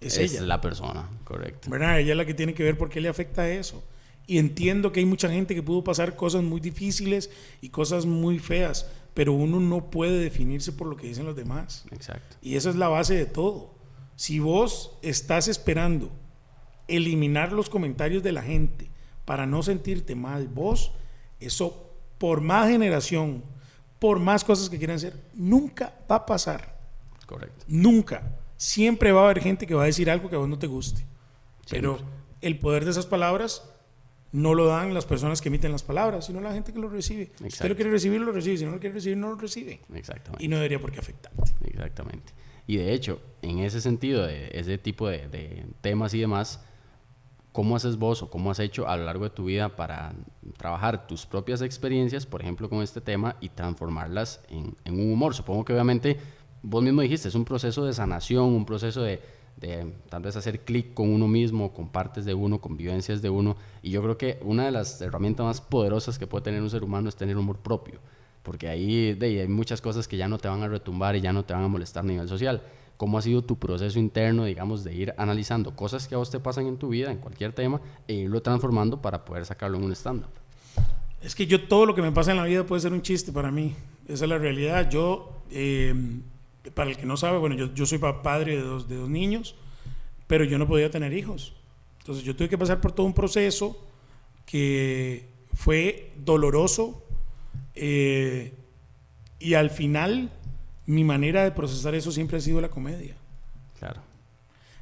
Speaker 2: es ella.
Speaker 1: Es la persona, correcto.
Speaker 2: ¿Verdad? Ella es la que tiene que ver por qué le afecta eso. Y entiendo que hay mucha gente que pudo pasar cosas muy difíciles y cosas muy feas, pero uno no puede definirse por lo que dicen los demás.
Speaker 1: Exacto.
Speaker 2: Y esa es la base de todo. Si vos estás esperando eliminar los comentarios de la gente para no sentirte mal, vos, eso por más generación, por más cosas que quieran hacer, nunca va a pasar.
Speaker 1: Correcto.
Speaker 2: Nunca. Siempre va a haber gente que va a decir algo que a vos no te guste.
Speaker 1: Siempre.
Speaker 2: Pero el poder de esas palabras no lo dan las personas que emiten las palabras, sino la gente que lo recibe.
Speaker 1: Exacto.
Speaker 2: Si usted lo quiere recibir, lo recibe. Si no lo quiere recibir, no lo recibe.
Speaker 1: Exactamente.
Speaker 2: Y no debería por qué afectarte.
Speaker 1: Exactamente. Y de hecho, en ese sentido, de ese tipo de temas y demás, ¿cómo haces vos o cómo has hecho a lo largo de tu vida para trabajar tus propias experiencias, por ejemplo, con este tema y transformarlas en un humor? Supongo que obviamente vos mismo dijiste, es un proceso de sanación, un proceso de tal vez hacer clic con uno mismo, con partes de uno, con vivencias de uno. Y yo creo que una de las herramientas más poderosas que puede tener un ser humano es tener humor propio. Porque ahí hay muchas cosas que ya no te van a retumbar y ya no te van a molestar a nivel social. ¿Cómo ha sido tu proceso interno, digamos, de ir analizando cosas que a vos te pasan en tu vida, en cualquier tema, e irlo transformando para poder sacarlo en un stand-up?
Speaker 2: Es que yo todo lo que me pasa en la vida puede ser un chiste para mí. Esa es la realidad. Yo, para el que no sabe, bueno, yo soy padre de dos niños, pero yo no podía tener hijos. Entonces yo tuve que pasar por todo un proceso que fue doloroso, y al final mi manera de procesar eso siempre ha sido la comedia.
Speaker 1: Claro.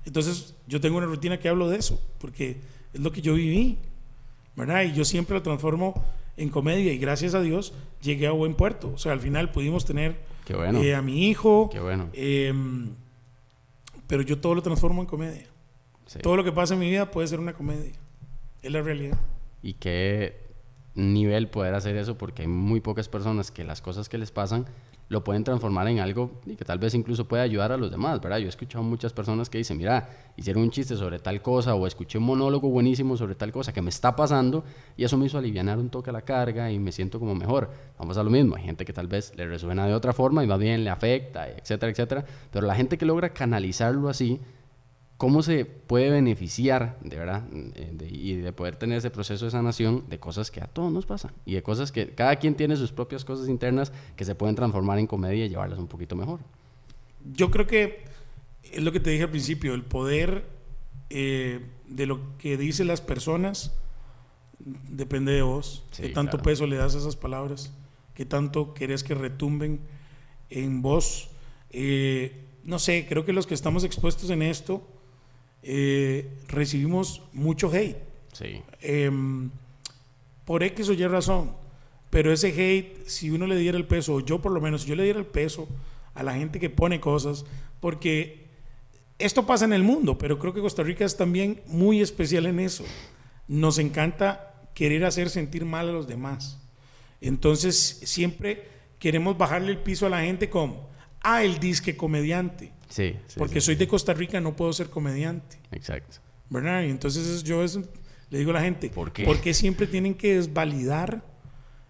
Speaker 2: Entonces yo tengo una rutina que hablo de eso, porque es lo que yo viví, ¿verdad? Y yo siempre lo transformo en comedia y gracias a Dios llegué a buen puerto. O sea, al final pudimos tener
Speaker 1: Qué bueno.
Speaker 2: A mi hijo.
Speaker 1: Qué bueno.
Speaker 2: Pero yo todo lo transformo en comedia.
Speaker 1: Sí.
Speaker 2: Todo lo que pasa en mi vida puede ser una comedia. Es la realidad.
Speaker 1: Y qué nivel poder hacer eso, porque hay muy pocas personas que las cosas que les pasan lo pueden transformar en algo y que tal vez incluso pueda ayudar a los demás, ¿verdad? Yo he escuchado muchas personas que dicen, mira, hicieron un chiste sobre tal cosa o escuché un monólogo buenísimo sobre tal cosa que me está pasando y eso me hizo alivianar un toque la carga y me siento como mejor. Vamos a lo mismo, hay gente que tal vez le resuena de otra forma y más bien le afecta, etcétera, etcétera, pero la gente que logra canalizarlo así, ¿cómo se puede beneficiar, de verdad, y de poder tener ese proceso de sanación de cosas que a todos nos pasan? Y de cosas que cada quien tiene sus propias cosas internas que se pueden transformar en comedia y llevarlas un poquito mejor.
Speaker 2: Yo creo que es lo que te dije al principio, el poder de lo que dicen las personas depende de vos.
Speaker 1: Sí,
Speaker 2: qué tanto
Speaker 1: claro.
Speaker 2: peso le das a esas palabras, qué tanto querés que retumben en vos. No sé, creo que los que estamos expuestos en esto recibimos mucho hate.
Speaker 1: Sí.
Speaker 2: Por X o Y razón. Pero ese hate, si uno le diera el peso, o yo por lo menos, si yo le diera el peso a la gente que pone cosas, porque esto pasa en el mundo, pero creo que Costa Rica es también muy especial en eso. Nos encanta querer hacer sentir mal a los demás. Entonces, siempre queremos bajarle el piso a la gente como, el disque comediante.
Speaker 1: Sí,
Speaker 2: porque soy de Costa Rica, no puedo ser comediante.
Speaker 1: Exacto.
Speaker 2: ¿Verdad? Y entonces le digo a la gente,
Speaker 1: ¿por qué?
Speaker 2: ¿Por qué siempre tienen que desvalidar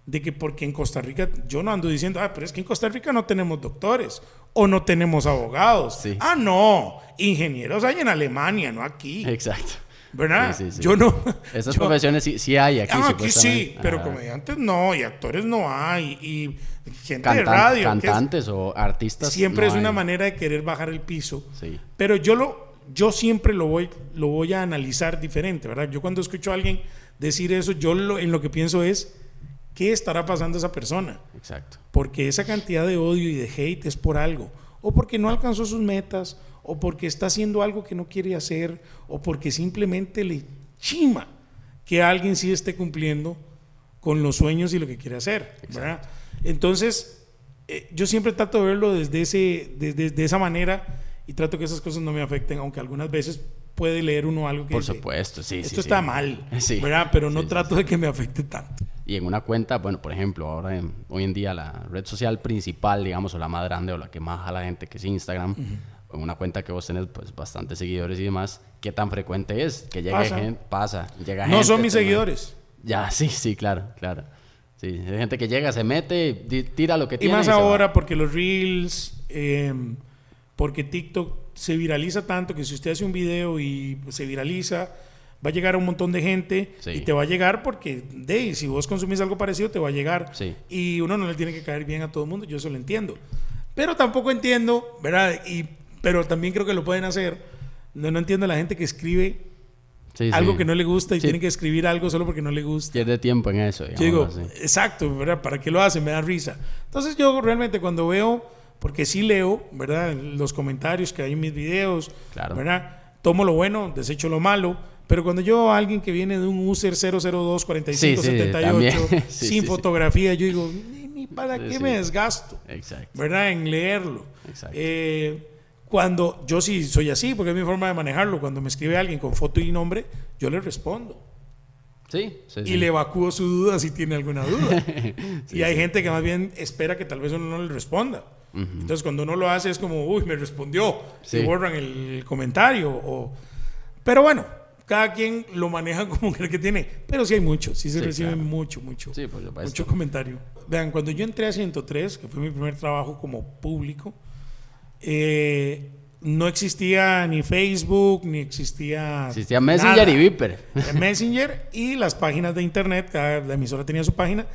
Speaker 2: de que porque en Costa Rica, yo no ando diciendo, pero es que en Costa Rica no tenemos doctores o no tenemos abogados.
Speaker 1: Sí.
Speaker 2: No, ingenieros hay en Alemania, no aquí.
Speaker 1: Exacto.
Speaker 2: ¿Verdad?
Speaker 1: Sí.
Speaker 2: Yo no.
Speaker 1: Esas profesiones sí hay aquí.
Speaker 2: Aquí sí, pero
Speaker 1: Ajá.
Speaker 2: comediantes no, y actores no hay, y gente de radio.
Speaker 1: Cantantes o artistas.
Speaker 2: Siempre
Speaker 1: no
Speaker 2: es una
Speaker 1: hay.
Speaker 2: manera de querer bajar el piso.
Speaker 1: Sí.
Speaker 2: Pero yo siempre lo voy a analizar diferente, ¿verdad? Yo cuando escucho a alguien decir eso, en lo que pienso es, ¿qué estará pasando a esa persona?
Speaker 1: Exacto.
Speaker 2: Porque esa cantidad de odio y de hate es por algo. O porque no alcanzó sus metas, o porque está haciendo algo que no quiere hacer, o porque simplemente le chima que alguien sí esté cumpliendo con los sueños y lo que quiere hacer, ¿verdad? Entonces, yo siempre trato de verlo desde esa manera y trato que esas cosas no me afecten, aunque algunas veces puede leer uno algo que
Speaker 1: Por
Speaker 2: dice,
Speaker 1: supuesto, sí.
Speaker 2: esto está mal,
Speaker 1: Sí.
Speaker 2: ¿verdad? Pero no
Speaker 1: Sí,
Speaker 2: trato de que me afecte tanto.
Speaker 1: Y en una cuenta, bueno, por ejemplo, ahora hoy en día la red social principal, digamos, o la más grande o la que más jala gente, que es Instagram, en una cuenta que vos tenés pues bastantes seguidores y demás, ¿qué tan frecuente es? Que llegue gente, llega gente.
Speaker 2: No son mis seguidores.
Speaker 1: Ya, sí, claro. Sí, hay gente que llega, se mete, tira lo que tiene.
Speaker 2: Y más
Speaker 1: se
Speaker 2: ahora
Speaker 1: va.
Speaker 2: porque los Reels, porque TikTok se viraliza tanto que si usted hace un video y se viraliza, va a llegar a un montón de gente
Speaker 1: Sí.
Speaker 2: y te va a llegar porque si vos consumís algo parecido te va a llegar.
Speaker 1: Sí.
Speaker 2: Y uno no le tiene que caer bien a todo el mundo, yo eso lo entiendo. Pero tampoco entiendo, ¿verdad? Pero también creo que lo pueden hacer. No entiendo a la gente que escribe algo que no le gusta y tiene que escribir algo solo porque no le gusta.
Speaker 1: Pierde tiempo en eso, digamos.
Speaker 2: Yo digo,
Speaker 1: así.
Speaker 2: exacto, ¿verdad? ¿Para qué lo hacen? Me da risa. Entonces yo realmente cuando veo, porque sí leo, ¿verdad? Los comentarios que hay en mis videos,
Speaker 1: Claro.
Speaker 2: ¿verdad? Tomo lo bueno, desecho lo malo, pero cuando yo veo a alguien que viene de un user 002-4578 sin fotografía, yo digo, ni para qué me desgasto,
Speaker 1: Exacto.
Speaker 2: ¿verdad? En leerlo.
Speaker 1: Exacto.
Speaker 2: Cuando yo sí soy así, porque es mi forma de manejarlo, cuando me escribe alguien con foto y nombre, yo le respondo.
Speaker 1: Sí.
Speaker 2: Y le evacúo su duda si tiene alguna duda. Y hay gente que más bien espera que tal vez uno no le responda. Entonces cuando uno lo hace es como, uy, me respondió.
Speaker 1: Sí.
Speaker 2: Y borran el comentario. Pero bueno, cada quien lo maneja como cree que tiene. Pero sí hay mucho, sí se recibe
Speaker 1: claro.
Speaker 2: mucho.
Speaker 1: Sí, por supuesto.
Speaker 2: Mucho comentario. Vean, cuando yo entré a 103, que fue mi primer trabajo como público, no existía ni Facebook, ni existía
Speaker 1: Messenger
Speaker 2: nada.
Speaker 1: y Viper.
Speaker 2: Messenger y las páginas de internet, cada emisora tenía su página,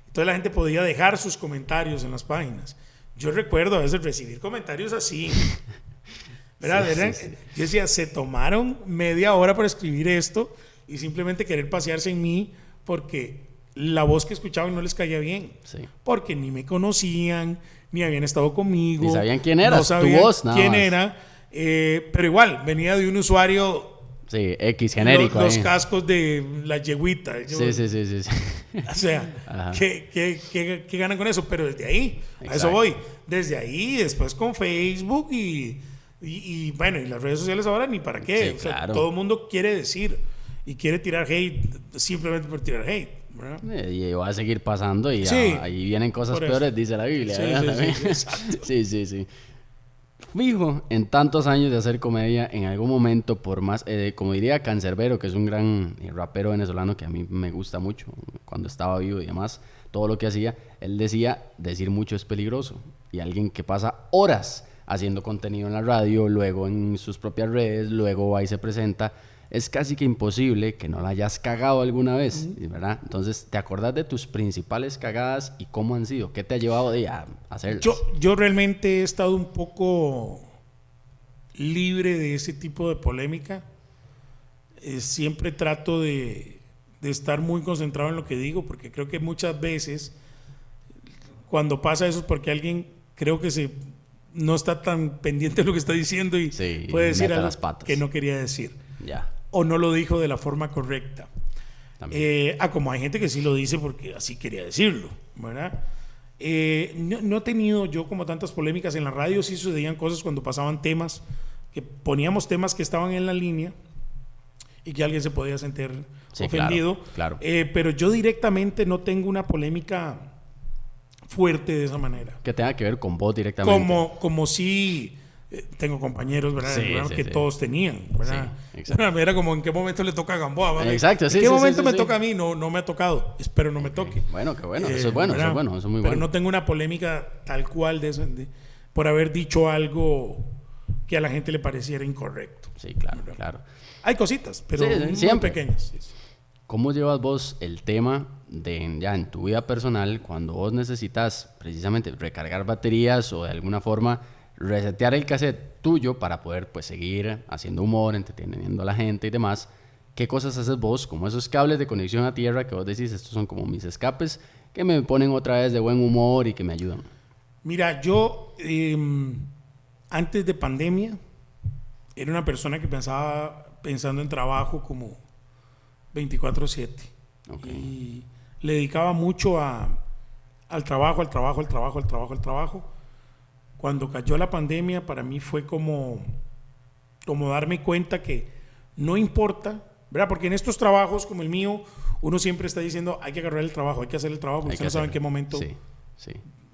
Speaker 2: entonces la gente podía dejar sus comentarios en las páginas. Yo recuerdo a veces recibir comentarios así, ¿verdad?
Speaker 1: Sí.
Speaker 2: Yo decía, se tomaron media hora para escribir esto y simplemente querer pasearse en mí porque la voz que escuchaban no les caía bien,
Speaker 1: Sí.
Speaker 2: porque ni me conocían, ni habían estado conmigo,
Speaker 1: Ni sabían quién eras,
Speaker 2: no sabían
Speaker 1: tu voz, nada
Speaker 2: quién
Speaker 1: más.
Speaker 2: era, pero igual venía de un usuario.
Speaker 1: Sí, X genérico.
Speaker 2: Los
Speaker 1: ahí.
Speaker 2: cascos de la yeguita.
Speaker 1: Sí.
Speaker 2: O sea,
Speaker 1: Ajá.
Speaker 2: ¿qué ganan con eso? Pero desde ahí, a eso
Speaker 1: Exacto.
Speaker 2: voy. Desde ahí, después con Facebook y bueno, y las redes sociales ahora ni para qué.
Speaker 1: Sí,
Speaker 2: O sea,
Speaker 1: claro.
Speaker 2: todo el mundo quiere decir y quiere tirar hate simplemente por tirar hate, ¿verdad?
Speaker 1: Y va a seguir pasando y
Speaker 2: Sí.
Speaker 1: ahí vienen cosas
Speaker 2: Por eso.
Speaker 1: peores, dice la Biblia.
Speaker 2: Sí,
Speaker 1: ¿verdad?
Speaker 2: sí, exacto.
Speaker 1: Sí. Fijo, en tantos años de hacer comedia, en algún momento, por más, como diría Cancerbero, que es un gran rapero venezolano que a mí me gusta mucho, cuando estaba vivo y demás, todo lo que hacía, él decía, decir mucho es peligroso. Y alguien que pasa horas haciendo contenido en la radio, luego en sus propias redes, luego va y se presenta, es casi que imposible que no la hayas cagado alguna vez, ¿verdad? Entonces, ¿te acordás de tus principales cagadas y cómo han sido? ¿Qué te ha llevado a hacerlas?
Speaker 2: Yo realmente he estado un poco libre de ese tipo de polémica. Siempre trato de estar muy concentrado en lo que digo, porque creo que muchas veces cuando pasa eso es porque alguien creo que no está tan pendiente de lo que está diciendo y
Speaker 1: Sí,
Speaker 2: puede decir
Speaker 1: mete
Speaker 2: algo
Speaker 1: las patas.
Speaker 2: que no quería decir
Speaker 1: Ya,
Speaker 2: o no lo dijo de la forma correcta.
Speaker 1: también.
Speaker 2: Como hay gente que sí lo dice porque así quería decirlo, ¿verdad? No he tenido yo como tantas polémicas en la radio, sí sucedían cosas cuando pasaban temas, que poníamos temas que estaban en la línea y que alguien se podía sentir
Speaker 1: Sí,
Speaker 2: ofendido.
Speaker 1: claro.
Speaker 2: Pero yo directamente no tengo una polémica fuerte de esa manera.
Speaker 1: Que tenga que ver con vos directamente.
Speaker 2: Como si tengo compañeros, ¿verdad?
Speaker 1: Sí,
Speaker 2: ¿verdad?
Speaker 1: sí,
Speaker 2: que
Speaker 1: sí.
Speaker 2: todos tenían, ¿verdad?
Speaker 1: Sí, exacto.
Speaker 2: Era como en qué momento le toca a Gamboa, ¿verdad?
Speaker 1: Exacto, sí,
Speaker 2: ¿En qué
Speaker 1: sí,
Speaker 2: momento
Speaker 1: sí,
Speaker 2: me
Speaker 1: sí.
Speaker 2: toca a mí? No me ha tocado. Espero no me toque.
Speaker 1: Bueno, qué bueno. Eso es bueno,
Speaker 2: ¿verdad?
Speaker 1: eso es muy
Speaker 2: Pero
Speaker 1: bueno.
Speaker 2: no tengo una polémica tal cual por haber dicho algo que a la gente le pareciera incorrecto.
Speaker 1: Sí, claro.
Speaker 2: Hay cositas, pero
Speaker 1: Sí,
Speaker 2: muy
Speaker 1: siempre.
Speaker 2: pequeñas. Sí.
Speaker 1: ¿Cómo llevas vos el tema de ya en tu vida personal cuando vos necesitas precisamente recargar baterías o de alguna forma resetear el cassette tuyo para poder pues seguir haciendo humor, entreteniendo a la gente y demás? ¿Qué cosas haces vos como esos cables de conexión a tierra que vos decís, estos son como mis escapes que me ponen otra vez de buen humor y que me ayudan?
Speaker 2: Mira, yo antes de pandemia era una persona que pensando en trabajo como 24/7.
Speaker 1: Ok.
Speaker 2: Y le dedicaba mucho a al trabajo. Cuando cayó la pandemia, para mí fue como darme cuenta que no importa, ¿verdad? Porque en estos trabajos como el mío, uno siempre está diciendo, hay que agarrar el trabajo, hay que hacer el trabajo, porque usted no sabe en qué momento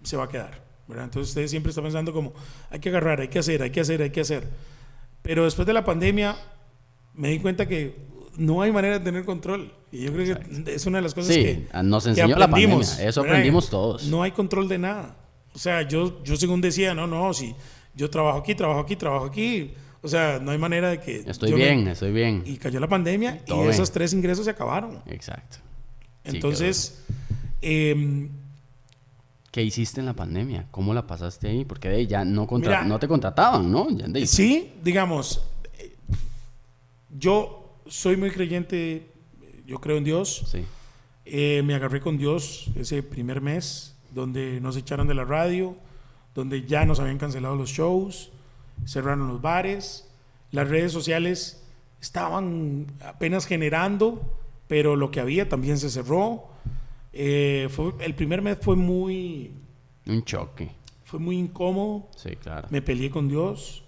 Speaker 2: se va a quedar, ¿verdad? Entonces usted siempre está pensando como, hay que agarrar, hay que hacer. Pero después de la pandemia, me di cuenta que no hay manera de tener control. Y yo creo que es una de las cosas que
Speaker 1: nos enseñó la pandemia. Eso
Speaker 2: ¿verdad?
Speaker 1: Aprendimos todos.
Speaker 2: No hay control de nada. O sea, yo según decía, no, si yo trabajo aquí, o sea, no hay manera de que...
Speaker 1: Estoy bien.
Speaker 2: Y cayó la pandemia y esos 3 ingresos se acabaron.
Speaker 1: Exacto.
Speaker 2: Entonces...
Speaker 1: ¿qué hiciste en la pandemia? ¿Cómo la pasaste ahí? Porque de ahí ya no te contrataban, ¿no?
Speaker 2: Sí, digamos, yo soy muy creyente, yo creo en Dios.
Speaker 1: Sí.
Speaker 2: Me agarré con Dios ese primer mes, donde nos echaron de la radio, donde ya nos habían cancelado los shows, cerraron los bares, las redes sociales estaban apenas generando, pero lo que había también se cerró. El primer mes fue muy...
Speaker 1: un choque.
Speaker 2: Fue muy incómodo.
Speaker 1: Sí, claro.
Speaker 2: Me peleé con Dios.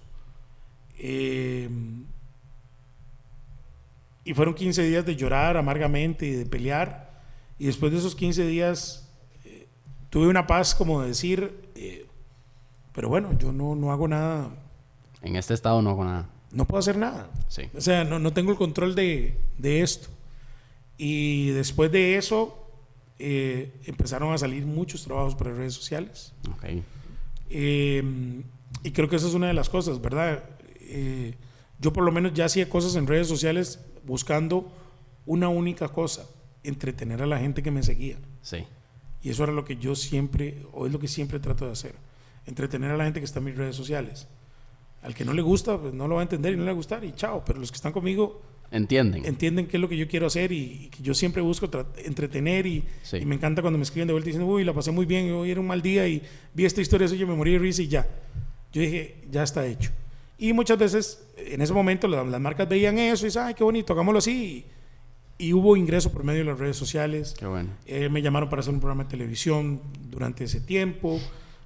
Speaker 2: Y fueron 15 días de llorar amargamente y de pelear. Y después de esos 15 días tuve una paz como de decir, pero bueno, yo no hago nada.
Speaker 1: En este estado no hago nada.
Speaker 2: No puedo hacer nada.
Speaker 1: Sí.
Speaker 2: O sea, no tengo el control de esto. Y después de eso... empezaron a salir muchos trabajos para redes sociales.
Speaker 1: Okay.
Speaker 2: Y creo que esa es una de las cosas, ¿verdad? Yo por lo menos ya hacía cosas en redes sociales buscando una única cosa, entretener a la gente que me seguía.
Speaker 1: Sí.
Speaker 2: Y eso era lo que yo siempre, o es lo que siempre trato de hacer, entretener a la gente que está en mis redes sociales. Al que no le gusta, pues no lo va a entender y no le va a gustar y chao, pero los que están conmigo entienden qué es lo que yo quiero hacer y que yo siempre busco entretener y me encanta cuando me escriben de vuelta diciendo, uy, la pasé muy bien, hoy era un mal día y vi esta historia suya, me morí de risa y ya. Yo dije, ya está hecho. Y muchas veces, en ese momento, las marcas veían eso y dicen, ay, qué bonito, hagámoslo así. Y hubo ingreso por medio de las redes sociales.
Speaker 1: Qué bueno.
Speaker 2: Me llamaron para hacer un programa de televisión durante ese tiempo.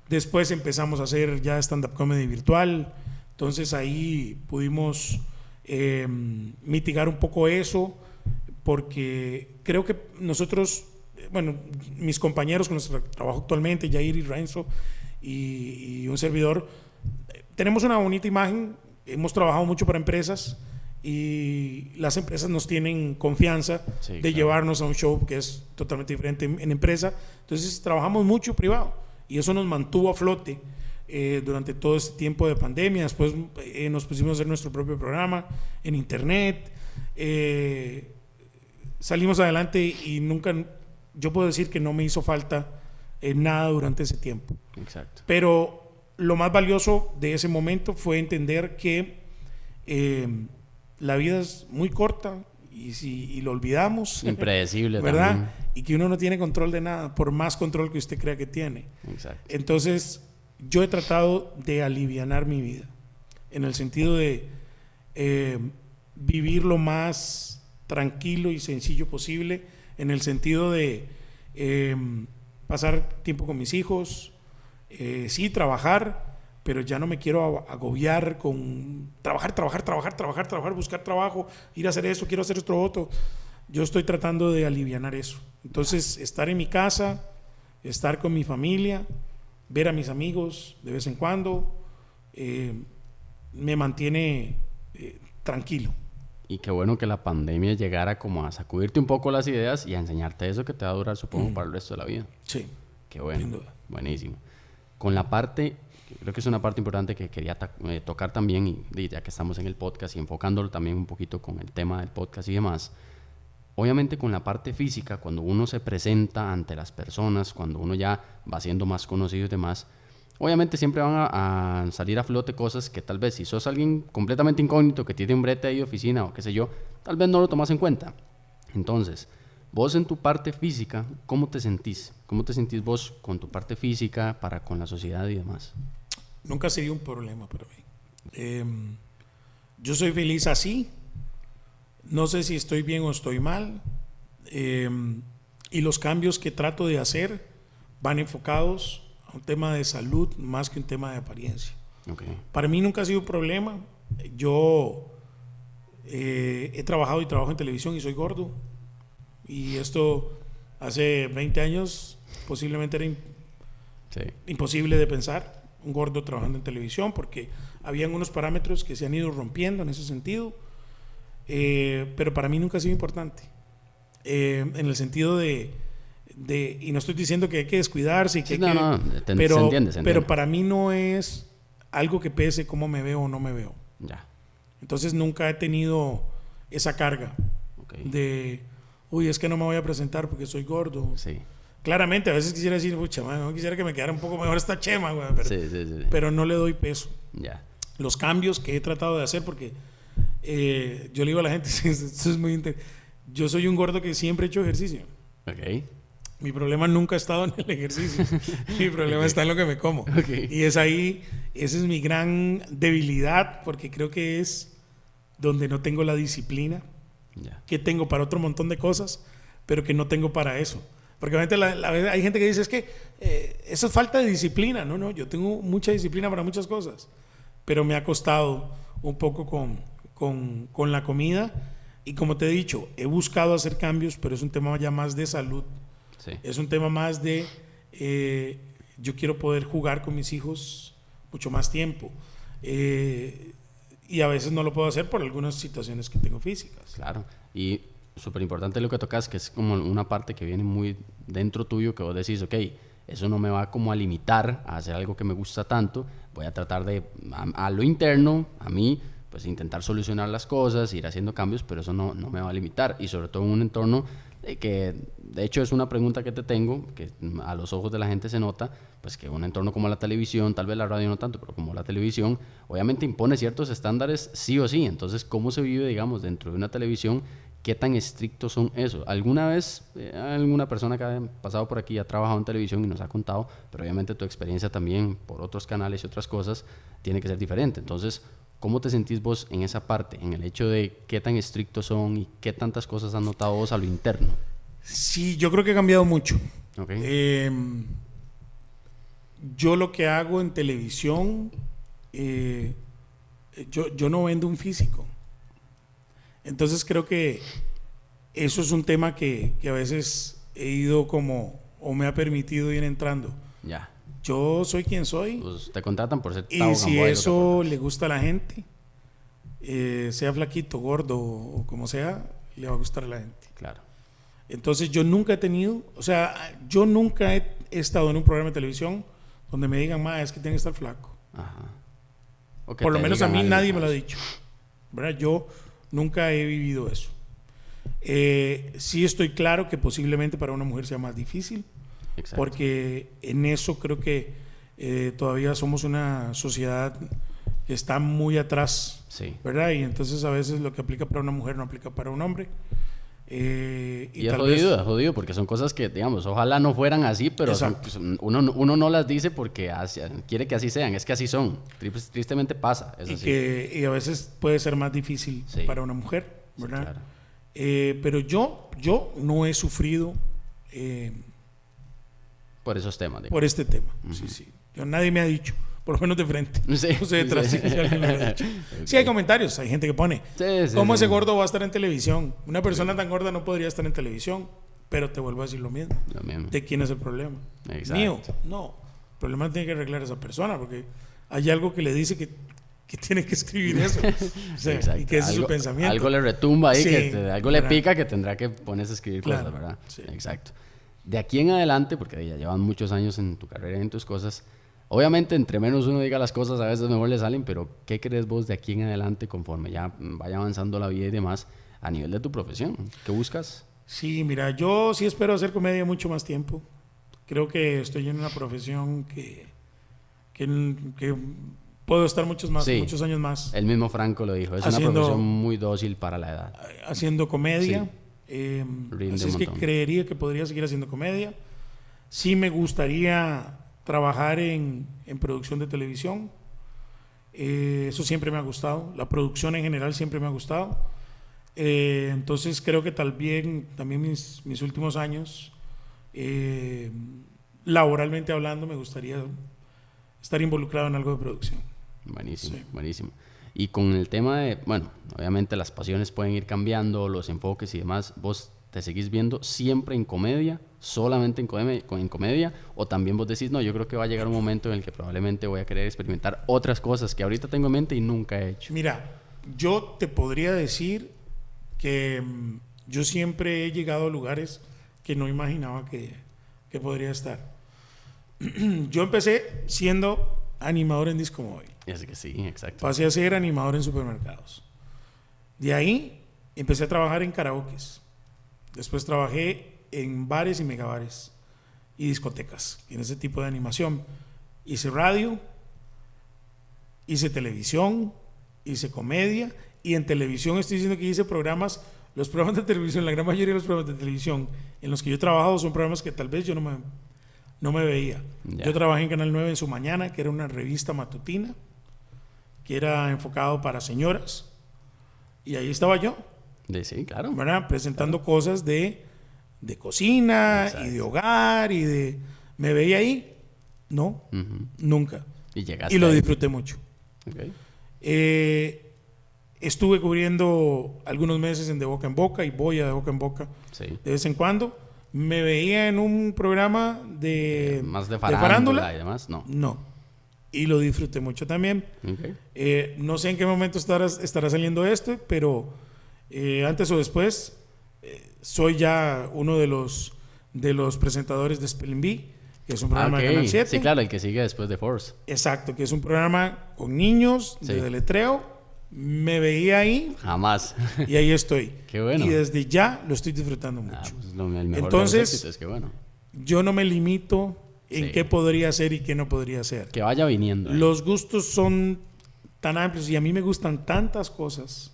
Speaker 2: Después empezamos a hacer ya stand-up comedy virtual. Entonces ahí pudimos... mitigar un poco eso, porque creo que nosotros, bueno, mis compañeros con los que trabajo actualmente, Jair y Renzo y un servidor, tenemos una bonita imagen, hemos trabajado mucho para empresas y las empresas nos tienen confianza de llevarnos a un show que es totalmente diferente en empresa, entonces trabajamos mucho privado y eso nos mantuvo a flote. Durante todo este tiempo de pandemia. Después nos pusimos a hacer nuestro propio programa en internet, salimos adelante y nunca, yo puedo decir que no me hizo falta nada durante ese tiempo.
Speaker 1: Exacto.
Speaker 2: Pero lo más valioso de ese momento fue entender que la vida es muy corta y lo olvidamos,
Speaker 1: impredecible,
Speaker 2: ¿verdad?
Speaker 1: También.
Speaker 2: Y que uno no tiene control de nada, por más control que usted crea que tiene.
Speaker 1: Exacto.
Speaker 2: Entonces yo he tratado de alivianar mi vida en el sentido de vivir lo más tranquilo y sencillo posible, en el sentido de pasar tiempo con mis hijos, sí, trabajar, pero ya no me quiero agobiar con trabajar, buscar trabajo, ir a hacer eso, quiero hacer esto otro. Yo estoy tratando de alivianar eso. Entonces, estar en mi casa, estar con mi familia, ver a mis amigos de vez en cuando, me mantiene tranquilo.
Speaker 1: Y qué bueno que la pandemia llegara como a sacudirte un poco las ideas y a enseñarte eso que te va a durar, supongo, para el resto de la vida.
Speaker 2: Sí.
Speaker 1: Qué bueno.
Speaker 2: Sin duda.
Speaker 1: Buenísimo. Con la parte, creo que es una parte importante que quería tocar también, y ya que estamos en el podcast y enfocándolo también un poquito con el tema del podcast y demás. Obviamente con la parte física, cuando uno se presenta ante las personas, cuando uno ya va siendo más conocido y demás, obviamente siempre van a salir a flote cosas que tal vez si sos alguien completamente incógnito, que tiene un brete ahí de oficina o qué sé yo, tal vez no lo tomas en cuenta. Entonces, vos en tu parte física, ¿cómo te sentís? ¿Cómo te sentís vos con tu parte física para con la sociedad y demás?
Speaker 2: Nunca sería un problema para mí. Yo soy feliz así. No sé si estoy bien o estoy mal. Y los cambios que trato de hacer van enfocados a un tema de salud más que un tema de apariencia.
Speaker 1: Okay.
Speaker 2: Para mí nunca ha sido un problema. Yo he trabajado y trabajo en televisión y soy gordo. Y esto hace 20 años posiblemente era imposible de pensar, un gordo trabajando en televisión, porque habían unos parámetros que se han ido rompiendo en ese sentido. Pero para mí nunca ha sido importante. En el sentido y no estoy diciendo que hay que descuidarse, se entiende. Pero para mí no es algo que pese cómo me veo o no me veo.
Speaker 1: Ya.
Speaker 2: Entonces nunca he tenido esa carga de, uy, es que no me voy a presentar porque soy gordo.
Speaker 1: Sí.
Speaker 2: Claramente, a veces quisiera decir, pucha, no quisiera que me quedara un poco mejor esta chema, güey, pero no le doy peso.
Speaker 1: Ya.
Speaker 2: Los cambios que he tratado de hacer, porque yo le digo a la gente, esto es muy yo soy un gordo que siempre he hecho ejercicio.
Speaker 1: Okay.
Speaker 2: Mi problema nunca ha estado en el ejercicio. Mi problema está en lo que me como.
Speaker 1: Okay.
Speaker 2: Y esa es mi gran debilidad, porque creo que es donde no tengo la disciplina que tengo para otro montón de cosas, pero que no tengo para eso. Porque obviamente hay gente que dice, es que eso es falta de disciplina. No, yo tengo mucha disciplina para muchas cosas, pero me ha costado un poco con la comida. Y como te he dicho, he buscado hacer cambios, pero es un tema ya más de salud. Sí. Es un tema más de yo quiero poder jugar con mis hijos mucho más tiempo. Y a veces no lo puedo hacer por algunas situaciones que tengo físicas.
Speaker 1: Claro. Y súper importante lo que tocas, que es como una parte que viene muy dentro tuyo, que vos decís, ok, eso no me va como a limitar a hacer algo que me gusta tanto. Voy a tratar de, a lo interno, a mí, pues intentar solucionar las cosas, ir haciendo cambios, pero eso no me va a limitar. Y sobre todo en un entorno que, de hecho, es una pregunta que te tengo, que a los ojos de la gente se nota, pues que un entorno como la televisión, tal vez la radio no tanto, pero como la televisión, obviamente impone ciertos estándares sí o sí. Entonces, ¿cómo se vive, digamos, dentro de una televisión? ¿Qué tan estrictos son eso? ¿Alguna vez alguna persona que ha pasado por aquí ha trabajado en televisión y nos ha contado, pero obviamente tu experiencia también por otros canales y otras cosas tiene que ser diferente? Entonces, ¿cómo te sentís vos en esa parte, en el hecho de qué tan estrictos son y qué tantas cosas han notado vos a lo interno?
Speaker 2: Sí, yo creo que ha cambiado mucho.
Speaker 1: Okay.
Speaker 2: Yo lo que hago en televisión, yo no vendo un físico. Entonces creo que eso es un tema que a veces he ido como, o me ha permitido ir entrando.
Speaker 1: Ya.
Speaker 2: Yo soy quien soy.
Speaker 1: Pues te contratan por ser
Speaker 2: y si eso le gusta a la gente, sea flaquito, gordo o como sea, le va a gustar a la gente.
Speaker 1: Claro.
Speaker 2: Entonces yo nunca he estado en un programa de televisión donde me digan, es que tiene que estar flaco.
Speaker 1: Ajá.
Speaker 2: Por lo menos a mí nadie me lo ha dicho, ¿verdad? Yo nunca he vivido eso. Sí estoy claro que posiblemente para una mujer sea más difícil. Exacto. Porque en eso creo que todavía somos una sociedad que está muy atrás,
Speaker 1: sí,
Speaker 2: ¿verdad? Y entonces a veces lo que aplica para una mujer no aplica para un hombre.
Speaker 1: Y es jodido, porque son cosas que, digamos, ojalá no fueran así, pero uno no las dice porque quiere que así sean, es que así son. Tristemente pasa.
Speaker 2: Y a veces puede ser más difícil para una mujer, ¿verdad? Sí, claro. Pero yo no he sufrido
Speaker 1: por esos temas.
Speaker 2: Por este tema, sí. Nadie me ha dicho, por lo menos de frente. Sí, no sé detrás si alguien me lo ha dicho. Okay. Sí hay comentarios, hay gente que pone, ¿cómo ese gordo va a estar en televisión? Una persona tan gorda no podría estar en televisión, pero te vuelvo a decir lo mismo. ¿De quién es el problema?
Speaker 1: Exacto.
Speaker 2: Mío. No, el problema tiene que arreglar esa persona, porque hay algo que le dice que tiene que escribir eso. O sea, y que ese es su pensamiento.
Speaker 1: Algo le retumba ahí, algo le pica que tendrá que ponerse a escribir cosas, ¿verdad?
Speaker 2: Sí.
Speaker 1: Exacto. De aquí en adelante, porque ya llevan muchos años en tu carrera y en tus cosas, obviamente entre menos uno diga las cosas a veces mejor le salen, pero ¿qué crees vos de aquí en adelante conforme ya vaya avanzando la vida y demás a nivel de tu profesión? ¿Qué buscas?
Speaker 2: Sí, mira, yo sí espero hacer comedia mucho más tiempo. Creo que estoy en una profesión que puedo estar muchos años más.
Speaker 1: El mismo Franco lo dijo, es una profesión muy dócil para la edad.
Speaker 2: Haciendo comedia. Así es que creería que podría seguir haciendo comedia. Sí me gustaría trabajar en producción de televisión. Eso siempre me ha gustado. La producción en general siempre me ha gustado. Entonces creo que también mis últimos años laboralmente hablando, me gustaría estar involucrado en algo de producción.
Speaker 1: Buenísimo,
Speaker 2: Sí.
Speaker 1: buenísimo. Y con el tema de, bueno, obviamente las pasiones pueden ir cambiando, los enfoques y demás. ¿Vos te seguís viendo siempre en comedia, solamente en comedia? ¿O también vos decís, no, yo creo que va a llegar un momento en el que probablemente voy a querer experimentar otras cosas que ahorita tengo en mente y nunca he hecho?
Speaker 2: Mira, yo te podría decir que yo siempre he llegado a lugares que no imaginaba que podría estar. Yo empecé siendo animador en disco móvil.
Speaker 1: Es que sí, exacto.
Speaker 2: Pasé a ser animador en supermercados. De ahí empecé a trabajar en karaokes. Después trabajé en bares y megabares y discotecas, en ese tipo de animación. Hice radio, hice televisión, hice comedia, y en televisión estoy diciendo que hice programas. Los programas de televisión, la gran mayoría de los programas de televisión en los que yo he trabajado son programas que tal vez yo no me veía.
Speaker 1: Ya.
Speaker 2: Yo trabajé en Canal 9 en Su Mañana, que era una revista matutina, que era enfocado para señoras, y ahí estaba yo,
Speaker 1: Sí, claro.
Speaker 2: ¿verdad? Presentando cosas de cocina,
Speaker 1: Exacto.
Speaker 2: y de hogar, y de... ¿Me veía ahí? No,
Speaker 1: Ujú.
Speaker 2: nunca.
Speaker 1: Y llegaste
Speaker 2: Y lo
Speaker 1: ahí.
Speaker 2: disfruté mucho.
Speaker 1: Ok.
Speaker 2: Estuve cubriendo algunos meses en De Boca en Boca, y voy a De Boca en Boca
Speaker 1: Sí.
Speaker 2: de vez en cuando. Me veía en un programa
Speaker 1: Más de
Speaker 2: farándula.
Speaker 1: farándula y demás, no.
Speaker 2: No. Y lo disfruté mucho también.
Speaker 1: Ok.
Speaker 2: No sé en qué momento estará saliendo esto, pero antes o después soy ya uno de los presentadores de Spelling Bee, que es un programa de
Speaker 1: ok.
Speaker 2: Canal 7.
Speaker 1: Sí, claro, el que sigue después de Force.
Speaker 2: Exacto, que es un programa con niños,
Speaker 1: Sí.
Speaker 2: de deletreo. Me veía ahí
Speaker 1: Jamás.
Speaker 2: y ahí estoy.
Speaker 1: Qué bueno.
Speaker 2: Y desde ya lo estoy disfrutando mucho.
Speaker 1: Ah, pues el mejor
Speaker 2: Entonces,
Speaker 1: de los éxitos, qué bueno.
Speaker 2: Yo no me limito en
Speaker 1: Sí.
Speaker 2: qué podría hacer y qué no podría hacer.
Speaker 1: Que vaya viniendo.
Speaker 2: Los gustos son tan amplios y a mí me gustan tantas cosas.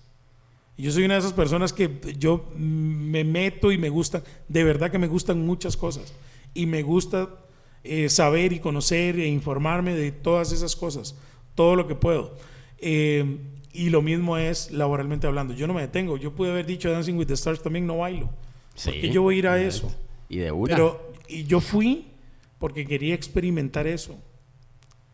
Speaker 2: Y yo soy una de esas personas que yo me meto y me gustan, de verdad que me gustan muchas cosas. Y me gusta saber y conocer e informarme de todas esas cosas, todo lo que puedo. Y lo mismo es laboralmente hablando. Yo no me detengo. Yo pude haber dicho Dancing with the Stars también no bailo.
Speaker 1: Sí.
Speaker 2: Porque yo voy a ir a eso.
Speaker 1: Y de una.
Speaker 2: Y yo fui porque quería experimentar eso.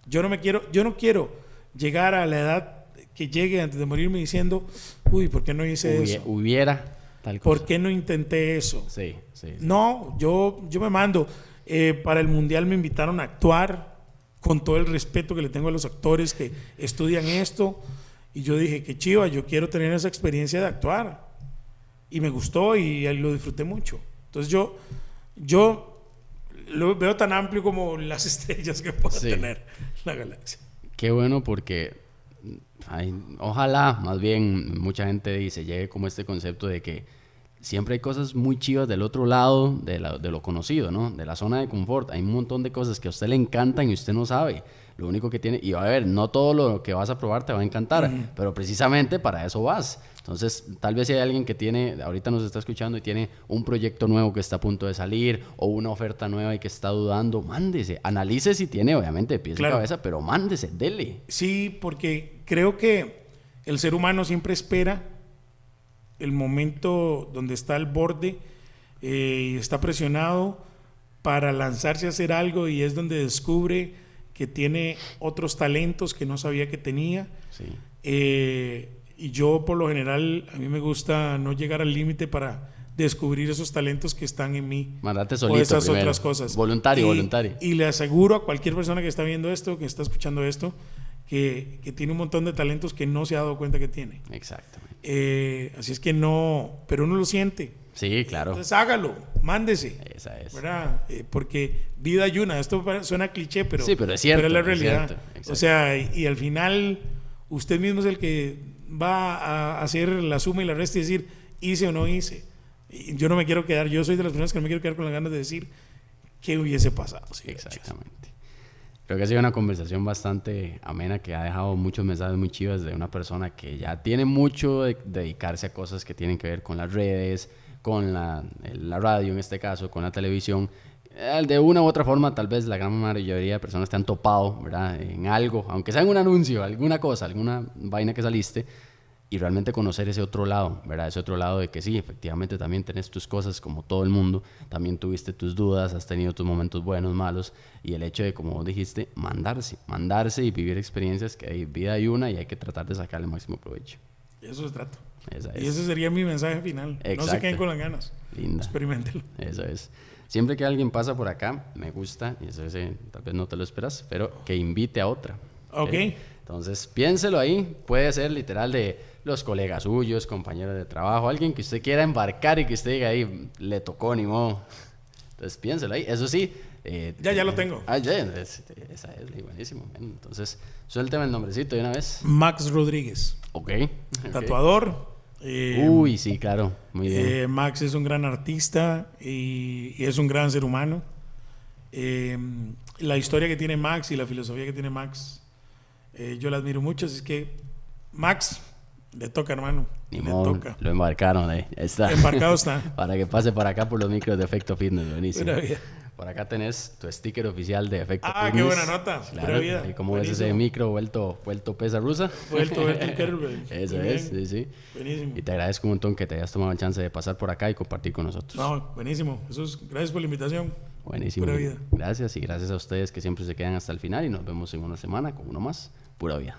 Speaker 2: Yo no quiero llegar a la edad que llegue antes de morirme diciendo, uy, ¿por qué no hice eso?
Speaker 1: Hubiera tal cosa.
Speaker 2: ¿Por qué no intenté eso?
Speaker 1: Sí, sí.
Speaker 2: No, yo me mando. Para el Mundial me invitaron a actuar, con todo el respeto que le tengo a los actores que estudian esto. Y yo dije, qué chiva, yo quiero tener esa experiencia de actuar. Y me gustó y lo disfruté mucho. Entonces yo lo veo tan amplio como las estrellas que pueda
Speaker 1: Sí.
Speaker 2: tener la galaxia.
Speaker 1: Qué bueno porque ojalá más bien mucha gente dice, llegue como este concepto de que siempre hay cosas muy chivas del otro lado de lo conocido, ¿no? De la zona de confort. Hay un montón de cosas que a usted le encantan y usted no sabe. Lo único que tiene, y a ver, no todo lo que vas a probar te va a encantar, pero precisamente para eso vas. Entonces, tal vez si hay alguien que ahorita nos está escuchando y tiene un proyecto nuevo que está a punto de salir o una oferta nueva y que está dudando, mándese, analice si tiene, obviamente, pies y
Speaker 2: Claro.
Speaker 1: cabeza, pero mándese, dele.
Speaker 2: Sí, porque creo que el ser humano siempre espera el momento donde está al borde y está presionado para lanzarse a hacer algo, y es donde descubre que tiene otros talentos que no sabía que tenía.
Speaker 1: Sí.
Speaker 2: Y yo, por lo general, a mí me gusta no llegar al límite para descubrir esos talentos que están en mí.
Speaker 1: Mandate
Speaker 2: O
Speaker 1: solito
Speaker 2: esas
Speaker 1: primero.
Speaker 2: otras cosas.
Speaker 1: Voluntario.
Speaker 2: Y le aseguro a cualquier persona que está viendo esto, que está escuchando esto, que tiene un montón de talentos que no se ha dado cuenta que tiene.
Speaker 1: Exactamente.
Speaker 2: Así es que no, pero uno lo siente.
Speaker 1: Sí, claro.
Speaker 2: Entonces hágalo, mándese.
Speaker 1: Esa es.
Speaker 2: ¿Verdad? Porque vida hay una. Esto suena cliché, pero,
Speaker 1: Sí, pero es cierto,
Speaker 2: pero es la
Speaker 1: es
Speaker 2: realidad.
Speaker 1: cierto, exacto.
Speaker 2: O sea, y al final usted mismo es el que va a hacer la suma y la resta y decir, hice o no hice. Y yo no me quiero quedar, yo soy de las personas que no me quiero quedar con las ganas de decir qué hubiese pasado. Si hubiera hecho eso.
Speaker 1: Exactamente. Creo que ha sido una conversación bastante amena que ha dejado muchos mensajes muy chivos de una persona que ya tiene mucho de dedicarse a cosas que tienen que ver con las redes, con la radio en este caso, con la televisión. De una u otra forma, tal vez la gran mayoría de personas te han topado, ¿verdad? En algo, aunque sea en un anuncio, alguna cosa, alguna vaina que saliste. y realmente conocer ese otro lado, ¿verdad? Ese otro lado de que sí, efectivamente también tenés tus cosas como todo el mundo, también tuviste tus dudas, has tenido tus momentos buenos, malos, y el hecho de, como vos dijiste, mandarse y vivir experiencias, que hay vida hay una y hay que tratar de sacarle el máximo provecho.
Speaker 2: Y eso se trata.
Speaker 1: Esa es.
Speaker 2: Y ese sería mi mensaje final.
Speaker 1: Exacto.
Speaker 2: No se queden con las ganas.
Speaker 1: Linda.
Speaker 2: Experimentenlo.
Speaker 1: Eso es. Siempre que alguien pasa por acá, me gusta, y eso es, tal vez no te lo esperas, pero que invite a otra.
Speaker 2: Ok.
Speaker 1: Entonces, piénselo ahí. Puede ser literal de los colegas suyos, compañeros de trabajo, alguien que usted quiera embarcar y que usted diga ahí, le tocó, ni modo. Entonces, piénselo ahí. Eso sí.
Speaker 2: Ya lo tengo.
Speaker 1: Ya, esa es, buenísimo. Entonces, suélteme el nombrecito de una vez.
Speaker 2: Max Rodríguez.
Speaker 1: Ok.
Speaker 2: Tatuador.
Speaker 1: Uy, sí, claro. Muy bien.
Speaker 2: Max es un gran artista y es un gran ser humano. La historia que tiene Max y la filosofía que tiene Max, yo la admiro mucho. Así que, Max, le toca, hermano.
Speaker 1: Ni
Speaker 2: le
Speaker 1: modo,
Speaker 2: toca.
Speaker 1: lo embarcaron ahí. Está.
Speaker 2: Embarcado está.
Speaker 1: Para que pase para acá por los micros de Efecto Fitness. Buenísimo.
Speaker 2: Pura vida.
Speaker 1: Por acá tenés tu sticker oficial de Efecto Fitness.
Speaker 2: Qué buena nota.
Speaker 1: Claro.
Speaker 2: Pura vida.
Speaker 1: Y como ves ese micro vuelto pesa rusa.
Speaker 2: Vuelto el kettlebell.
Speaker 1: Eso
Speaker 2: Muy
Speaker 1: es,
Speaker 2: bien.
Speaker 1: sí.
Speaker 2: Buenísimo.
Speaker 1: Y te agradezco un montón que te hayas tomado la chance de pasar por acá y compartir con nosotros.
Speaker 2: No, buenísimo. Jesús, gracias por la invitación.
Speaker 1: Buenísimo.
Speaker 2: Pura vida.
Speaker 1: Gracias, y gracias a ustedes que siempre se quedan hasta el final, y nos vemos en una semana con uno más. Pura vida.